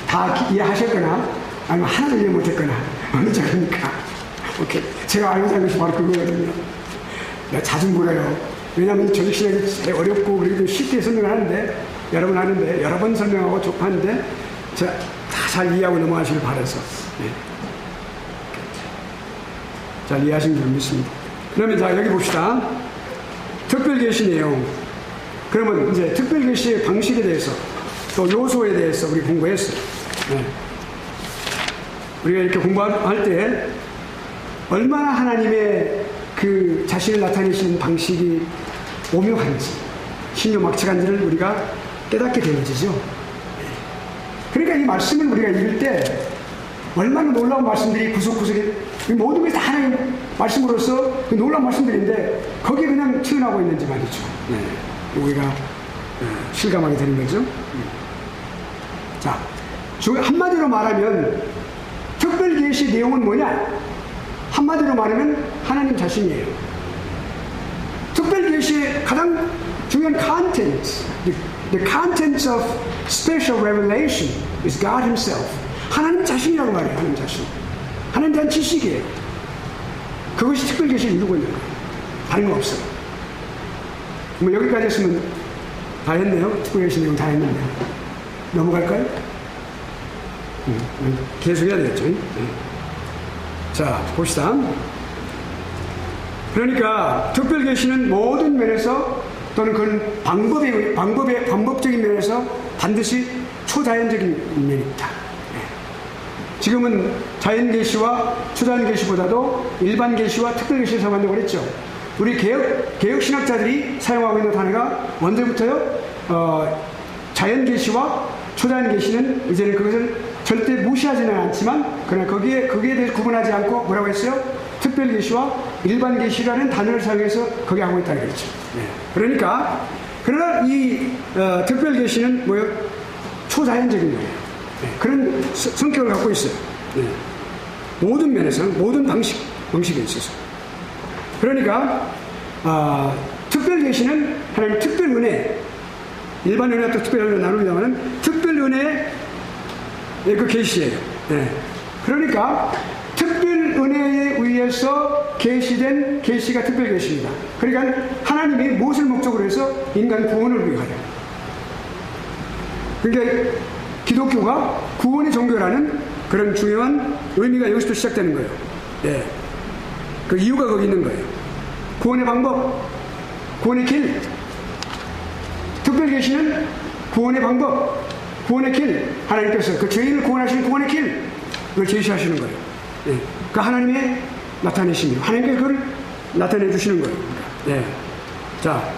[SPEAKER 1] 다 이해하셨거나, 아니면 하나도 이해 못했거나, 어느 쪽입니까? 오케이. 제가 알고 사는 것이 바로 그거거든요. 내가 자주 물어요. 왜냐하면 조직시장이 제일 어렵고, 그리고 쉽게 설명을 하는데, 여러분 하는데, 여러 번 설명하고 하는데, 제가 다 잘 이해하고 넘어가시길 바라서. 잘 이해하신 줄 믿습니다. 그러면 자, 여기 봅시다. 특별계시 내용. 그러면 이제 특별계시의 방식에 대해서 또 요소에 대해서 우리 공부했어요. 우리가 이렇게 공부할 때 얼마나 하나님의 그 자신을 나타내시는 방식이 오묘한지, 신묘막측한지를 우리가 깨닫게 되어지죠. 그러니까 이 말씀을 우리가 읽을 때 얼마나 놀라운 말씀들이 구석구석에 모든 것이 다 하나님 말씀으로서 그 놀라운 말씀들인데 거기에 그냥 튀어나오고 있는지 말이죠. 우리가 실감하게 되는 거죠. 자, 한마디로 말하면 특별계시 내용은 뭐냐? 한마디로 말하면 하나님 자신이에요. 특별계시의 가장 중요한 content, the contents of special revelation is God Himself. 하나님 자신이라고 말해요. 하나님 자신. 하나님에 대한 지식이에요. 그것이 특별계시를 이루고 있는 거예요. 다른 거 없어요. 뭐 여기까지 했으면 다 했네요. 특별계시 내용 다 했는데. 넘어갈까요? 계속 해야 되겠죠. 자, 봅시다. 그러니까 특별계시는 모든 면에서 또는 그런 방법적인 면에서 반드시 초자연적인 면이 있다. 지금은 자연계시와 초자연계시보다도 일반계시와 특별계시를 사용한다고 그랬죠. 우리 개혁신학자들이 사용하고 있는 단어가 언제부터요? 자연계시와 초자연 계시는 이제는 그것을 절대 무시하지는 않지만 그러나 거기에 대해서 구분하지 않고 뭐라고 했어요? 특별 계시와 일반 계시라는 단어를 사용해서 거기 하고 있다는 거죠. 네. 그러니까 그러나 이 특별 계시는 뭐요? 초자연적인 거예요. 네. 그런 성격을 갖고 있어요. 네. 모든 면에서 모든 방식에 있어서. 그러니까 특별 계시는 하나님 특별 은혜, 일반 은혜와 또 특별 은혜 나누려면 특별 은혜의 그 계시예요. 네. 그러니까 특별 은혜에 의해서 계시된 계시가 특별 계시입니다. 그러니까 하나님이 무엇을 목적으로 해서 인간 구원을 위하여. 그러니까 기독교가 구원의 종교라는 그런 중요한 의미가 여기서부터 시작되는 거예요. 네. 그 이유가 거기 있는 거예요. 구원의 방법, 구원의 길. 특별 계시는 구원의 방법, 구원의 길. 하나님께서 그 죄인을 구원하시는 구원의 길, 그걸 제시하시는 거예요. 네. 그 하나님의 나타내심이에요. 하나님께 그걸 나타내 주시는 거예요. 네. 자,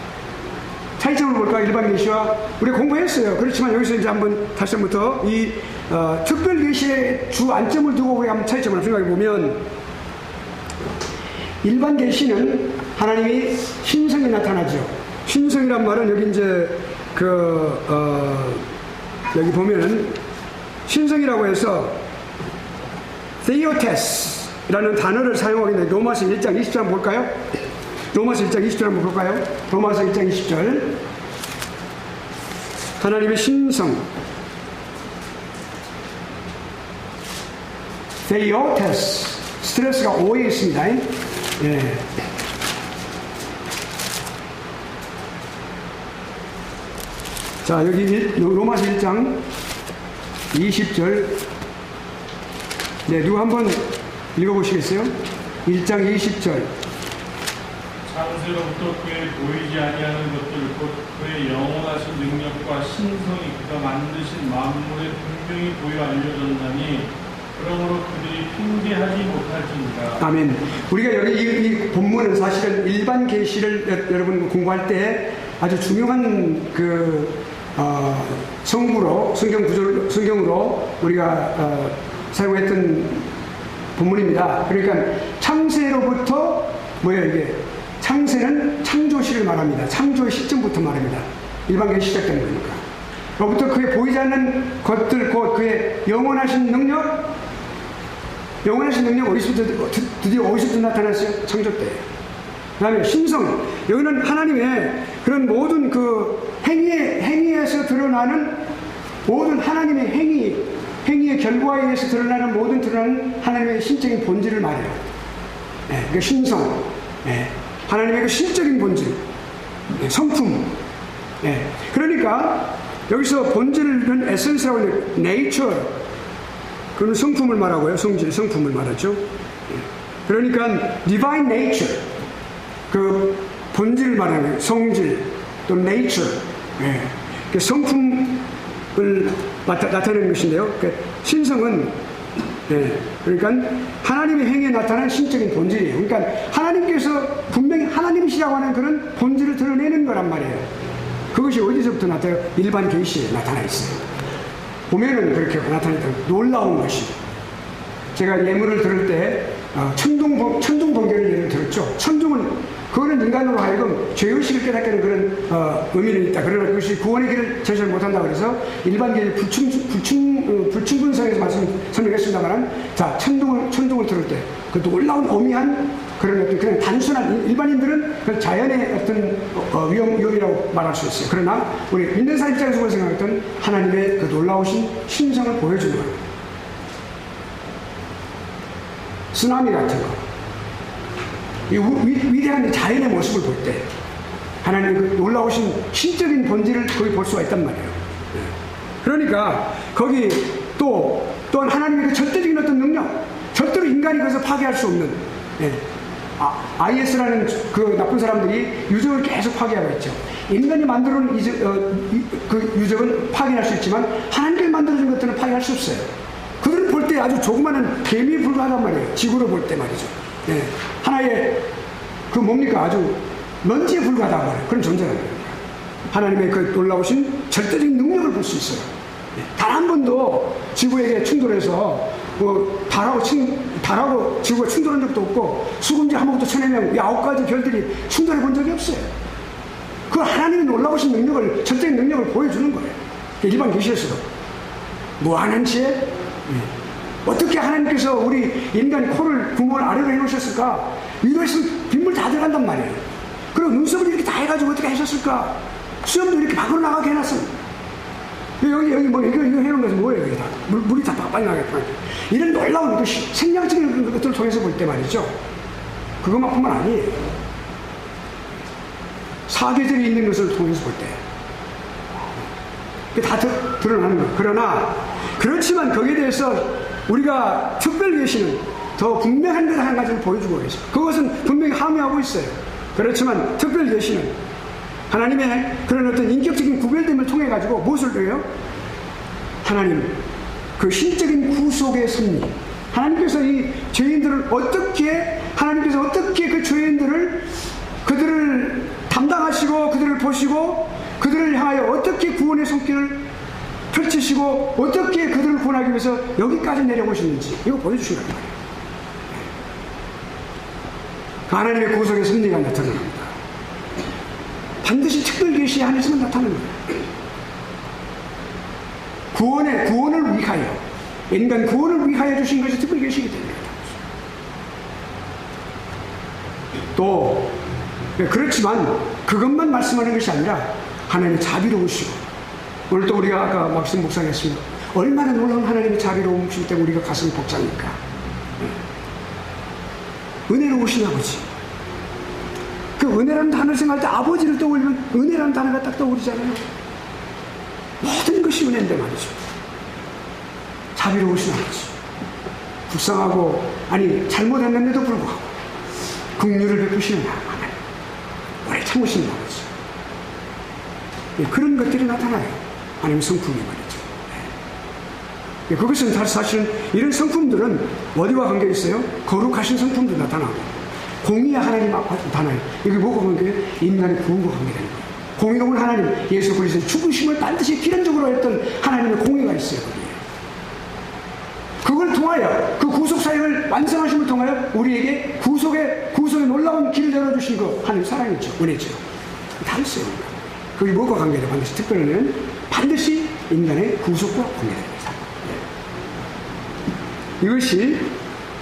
[SPEAKER 1] 차이점을 볼까? 일반 계시와 우리가 공부했어요. 그렇지만 여기서 이제 한번 다시 한번부터 이 특별 계시의 주 안점을 두고 우리가 한번 차이점을 생각해 보면, 일반 계시는 하나님이 신성이 나타나죠. 신성이란 말은 여기 이제 여기 보면은 신성이라고 해서 theotes라는 단어를 사용하게 되는데, 로마서 1장 20절 한번 볼까요? 로마서 1장 20절 한번 볼까요? 로마서 1장 20절. 하나님의 신성. theotes. 스트레스가 O에 있습니다. 예. 자, 여기 로마서 1장 20절. 네, 누구 한번 읽어보시겠어요? 1장 20절.
[SPEAKER 2] 창세로부터 그의 보이지 아니하는 것들 곧 그의 영원하신 능력과 신성이 그가 만드신 만물에 분명히 보여 알려졌나니 그러므로 그들이 핑계하지 못할지니라.
[SPEAKER 1] 아멘. 우리가 여기 이 본문은 사실은 일반 계시를 여러분 공부할 때 아주 중요한 성구로 성경으로 우리가 사용했던 본문입니다. 그러니까 창세로부터 뭐예요 이게? 창세는 창조시를 말합니다. 창조의 시점부터 말합니다. 일반 계시 시작된 거니까. 그로부터 그의 보이지 않는 것들, 곧 그의 영원하신 능력, 어디서부터 드디어 어디서부터 나타났어요? 창조 때. 그 다음에 신성, 여기는 하나님의 그런 모든 그 행위에서 드러나는 모든 하나님의 행위의 결과에 의해서 드러나는 하나님의 신적인 본질을 말해요. 네, 그 신성, 네, 하나님의 그 신적인 본질, 네, 성품. 네, 그러니까 여기서 본질은 에센스라고 해요. nature. 그는 성품을 말하고요. 성품을 말하죠. 네, 그러니까 divine nature. 그 본질을 말하는 거예요. 성질, 또 nature. 네, 그 성품을 나타내는 것인데요. 그 신성은 그러니까 하나님의 행위에 나타난 신적인 본질이에요. 그러니까 하나님께서 분명히 하나님이시라고 하는 그런 본질을 드러내는 거란 말이에요. 그것이 어디서부터 나타나요? 일반 계시에 나타나 있어요. 보면은 그렇게 나타났다. 놀라운 것이. 제가 예물을 들을 때 천둥 번개를 예를 들었죠. 천둥은 그거는 인간으로 하여금 죄의식을 깨닫게 하는 그런 의미는 있다. 그러나 그것이 구원의 길을 제시를 못한다 그래서 일반 계시 불충분성에서 설명했습니다만, 자, 천둥을 들을 때 그 놀라운 어미한 그런 어떤 그냥 단순한 일반인들은 그 자연의 어떤 위험이라고 말할 수 있어요. 그러나 우리 믿는 사람 입장에서 생각했던 하나님의 그 놀라우신 신성을 보여주는 거예요. 쓰나미 같은 거. 이 위대한 자연의 모습을 볼 때 하나님의 그 놀라우신 신적인 본질을 거기 볼 수가 있단 말이에요. 그러니까 거기 또한 하나님의 그 절대적인 어떤 능력, 절대로 인간이 그것을 파괴할 수 없는, IS라는 그 나쁜 사람들이 유적을 계속 파괴하고 있죠. 인간이 만들어놓은 그 유적은 파괴할 수 있지만 하나님께 만들어준 것들은 파괴할 수 없어요. 그들을 볼 때 아주 조그마한 개미에 불과하단 말이에요. 지구로 볼 때 말이죠. 하나의 그 뭡니까? 아주 먼지에 불과하단 말이에요. 그런 존재란 말이에요. 하나님의 그 놀라우신 절대적인 능력을 볼 수 있어요. 단 한 번도 지구에게 충돌해서 달하고 지구가 충돌한 적도 없고 수금지 한번부터 1000명, 이 9가지 별들이 충돌해 본 적이 없어요. 그 하나님이 놀라우신 능력을, 절대적인 능력을 보여주는 거예요. 일반 계시에서도 무한한 지혜. 어떻게 하나님께서 우리 인간 코를 구멍을 아래로 해놓으셨을까? 이거에서 빗물 다 들어간단 말이에요. 그리고 눈썹을 이렇게 다 해가지고 어떻게 하셨을까? 수염도 이렇게 밖으로 나가게 해놨습니다. 여기 이거 해놓은 것은 뭐예요? 이게 다 물이 다 빨리 나겠구나. 이런 놀라운 것이 생명적인 것들을 통해서 볼 때 말이죠. 그것만뿐만 아니에요. 사계절이 있는 것을 통해서 볼 때. 그게 다 드러나는 거예요. 그러나 그렇지만 거기에 대해서 우리가 특별 계시는 더 분명한 것 한 가지를 보여주고 계십니다. 그것은 분명히 함유하고 있어요. 그렇지만 특별 계시는 하나님의 그런 어떤 인격적인 구별됨을 통해 가지고 무엇을 해요? 하나님 그 신적인 구속의 섭리, 하나님께서 이 죄인들을 어떻게, 하나님께서 어떻게 그 죄인들을 그들을 담당하시고 그들을 보시고 그들을 향하여 어떻게 구원의 손길을 펼치시고 어떻게 그들을 구원하기 위해서 여기까지 내려오셨는지 이거 보여주신 거예요. 그 하나님의 구속의 섭리가 나타납니다. 반드시 특별 계시 안에서만 나타나는 거예요. 구원을 위하여, 인간 구원을 위하여 주신 것이 특별 계시이기 때문에. 또 그렇지만 그것만 말씀하는 것이 아니라 하나님의 자비로우시고, 오늘 또 우리가 아까 막신 목사가 했습니다. 얼마나 놀라운 하나님의 자비로우시기 때문에 우리가 가슴이 벅찹니까? 은혜로우신 아버지. 그 은혜라는 단어를 생각할 때 아버지를 떠올리면 은혜라는 단어가 딱 떠오르잖아요. 모든 것이 은혜인데 말이죠. 자비로우신 아버지. 불쌍하고, 아니 잘못했는데도 불구하고 긍휼을 베푸시는 하나님. 오래 참으시는 아버지. 그런 것들이 나타나요. 하나님 성품이 말이죠. 그것은 사실은 이런 성품들은 어디와 관계 있어요? 거룩하신 성품도 나타나고 공의의 하나님 나타나요. 이게 뭐가 관계예요? 인간의 구원과 관계되는 거예요. 공의로운 하나님, 예수 그리스도의 죽으심을 반드시 필연적으로 했던 하나님의 공의가 있어요. 그걸 통하여, 그 구속 사역을 완성하심을 통하여 우리에게 구속의 놀라운 길을 열어주신 거 하나님 사랑이죠. 은혜죠. 다 있어요. 그게 뭐가 관계돼요? 반드시 특별히는 반드시 인간의 구속과 관계됩니다. 이것이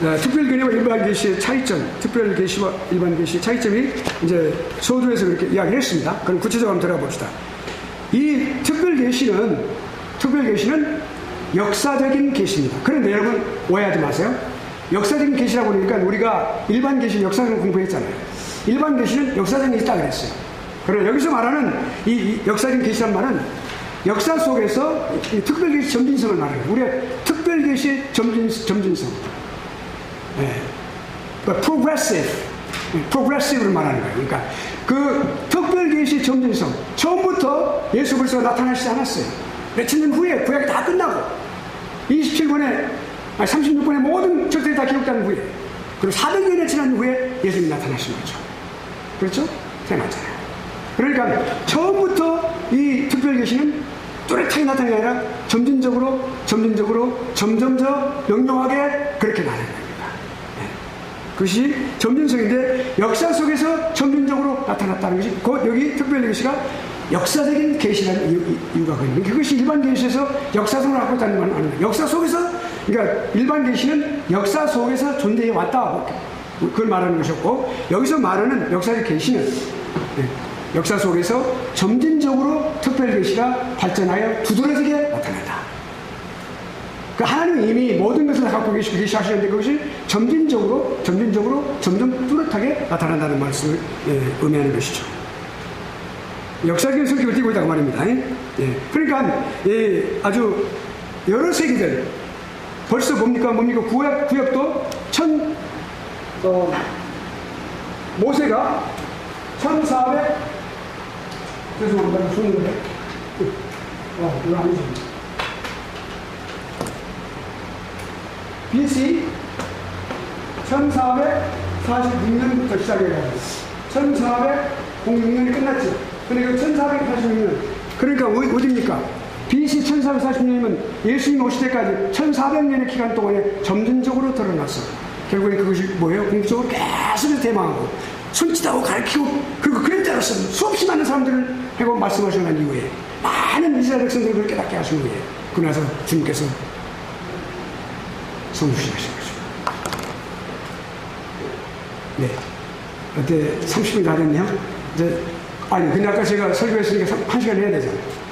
[SPEAKER 1] 특별계시와 일반 계시의 차이점, 특별 계시와 일반 계시의 차이점이 이제 서두에서 그렇게 이야기를 했습니다. 그럼 구체적으로 한번 들어가 봅시다. 이 특별 계시는 역사적인 계시입니다. 그런데 여러분 오해하지 마세요. 역사적인 계시라고 그러니까 우리가 일반 계시 역사를 공부했잖아요. 일반 계시는 역사적인 게 있다 그랬어요. 그러나 여기서 말하는 이 역사적인 계시란 말은 역사 속에서 특별 계시 점진성을 말하는 거예요. 우리가 특별 계시의 점진성. progressive를 말하는 거예요. 그러니까 그 특별 계시의 점진성. 처음부터 예수 그리스도가 나타나시지 않았어요. 며칠 년 후에 구약이 다 끝나고 36권의 모든 절들이 다 기록된 후에, 그리고 400년이 지난 후에 예수님이 나타나신 거죠. 그렇죠? 생각하잖아요. 그러니까 처음부터 이 특별 계시는 뚜렷하게 나타나는 게 아니라 점진적으로 점점 더 명료하게 그렇게 나타나는 겁니다. 그것이 점진성인데 역사 속에서 점진적으로 나타났다는 것이 곧 여기 특별 계시가 역사적인 계시라는 이유가 거든요. 그것이 일반 계시에서 역사성을 갖고 있다는 건 아닙니다. 역사 속에서, 그러니까 일반 계시는 역사 속에서 존재해 왔다, 그걸 말하는 것이었고, 여기서 말하는 역사적 계시는 역사 속에서 점진적으로 특별 계시가 발전하여 두드러지게 나타난다. 그 하나님은 이미 모든 것을 갖고 계시하시는데 그것이 점진적으로 점점 뚜렷하게 나타난다는 말씀을 의미하는 것이죠. 역사적인 성격을 띠고 있다고 말입니다. 그러니까 아주 여러 세기들 벌써 뭡니까 구약도 모세가 1400 죄송합니다. 손으로 이거 아니죠. BC 1446년부터 시작해가지고 1406년이 끝났죠. 그리고 1486년, 그러니까 어디입니까? BC 1440년이면 예수님 오실 때까지 1400년의 기간 동안에 점진적으로 드러났어. 결국엔 그것이 뭐예요? 궁극적으로 계속 대망하고 손짓하고 가르치고 그리고 그럴 때로서 수없이 많은 사람들을 해고 말씀하시고 난 이후에 많은 이스라엘 백성들을 그렇게 깨닫게 하신 후에 그러고 나서 주님께서 성수하신 거죠. 네. 어때 30분이 다 됐네요? 이제 아니 근데 아까 제가 설교했으니까 1시간 해야 되잖아요.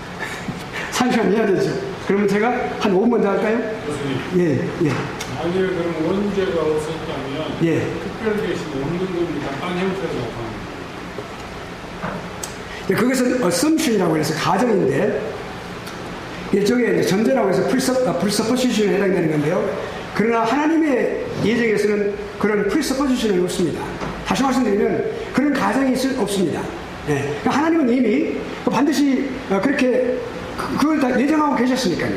[SPEAKER 1] 1시간 해야 되죠. 그러면 제가 한 5분만 더 할까요? 예, 예.
[SPEAKER 4] 만약에 그럼 원죄가 없었다면
[SPEAKER 1] 예.
[SPEAKER 4] 특별계시 없는 겁니다. 딴 형태로 나타납니다.
[SPEAKER 1] 네, 그것은 assumption이라고 해서 가정인데 일종의 이제 전제라고 해서 presupposition에 해당되는 건데요. 그러나 하나님의 예정에서는 그런 presupposition은 없습니다. 다시 말씀드리면 그런 가정이 없습니다. 예. 그러니까 하나님은 이미 반드시 그렇게 그걸 다 예정하고 계셨으니까요.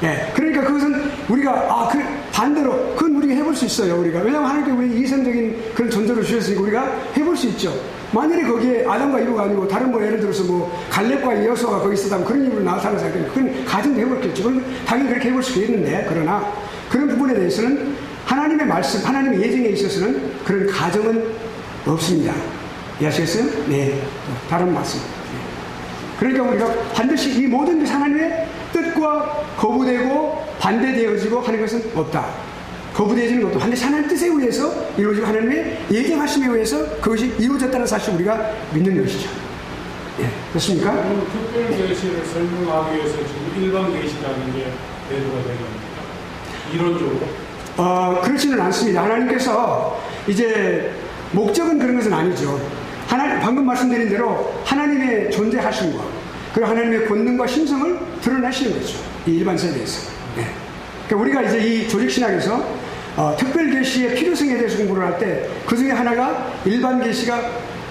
[SPEAKER 1] 예. 그러니까 그것은 우리가 반대로 그건 우리가 해볼 수 있어요. 우리가 왜냐하면 하나님께 우리 이성적인 그런 전제를 주셨으니까 우리가 해볼 수 있죠. 만일에 거기에 아담과 이브가 아니고 다른 뭐 예를 들어서 뭐 갈렙과 여호수아가 거기 있었다면 그런 일으로 나타나서 그건 가정도 해볼겠죠. 그건 당연히 그렇게 해볼 수 있는데 그러나 그런 부분에 대해서는 하나님의 말씀, 하나님의 예정에 있어서는 그런 가정은 없습니다. 이해하시겠어요? 네. 다른 말씀. 그러니까 우리가 반드시 이 모든 것이 하나님의 뜻과 거부되고 반대되어지고 하는 것은 없다. 거부되어지는 것도 반드시 하나님의 뜻에 의해서 이루어지고 하나님의 예정하심에 의해서 그것이 이루어졌다는 사실을 우리가 믿는 것이죠. 예, 그렇습니까?
[SPEAKER 4] 그럼 특별계시를 설명하기 위해서 지금 일반계시라는 게 대두가 되는 겁니다. 이론적으로.
[SPEAKER 1] 그렇지는 않습니다. 하나님께서 이제 목적은 그런 것은 아니죠. 방금 말씀드린 대로 하나님의 존재하심과 그리고 하나님의 권능과 신성을 드러내시는 거죠. 이 일반 세계에서. 네. 그러니까 우리가 이제 이 조직신학에서 특별계시의 필요성에 대해서 공부를 할 때 그 중에 하나가 일반 계시가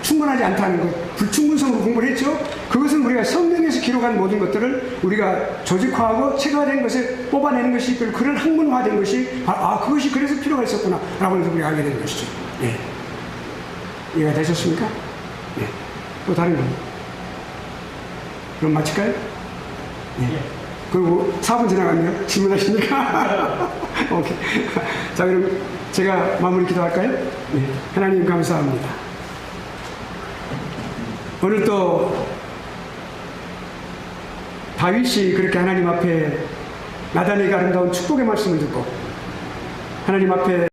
[SPEAKER 1] 충분하지 않다는 것, 불충분성으로 공부를 했죠. 그것은 우리가 성경에서 기록한 모든 것들을 우리가 조직화하고 체계화된 것을 뽑아내는 것이 그런 학문화된 것이 그것이 그래서 필요가 있었구나 라고 해서 우리가 알게 되는 것이죠. 네. 이해가 되셨습니까? 네. 또 다른 거. 그럼 마칠까요? 네. 그리고 4분 지나갔네요. 질문하십니까? 오케이. 자, 그럼 제가 마무리 기도할까요? 네. 하나님 감사합니다. 오늘 또 다윗이 그렇게 하나님 앞에 나단에게 아름다운 축복의 말씀을 듣고 하나님 앞에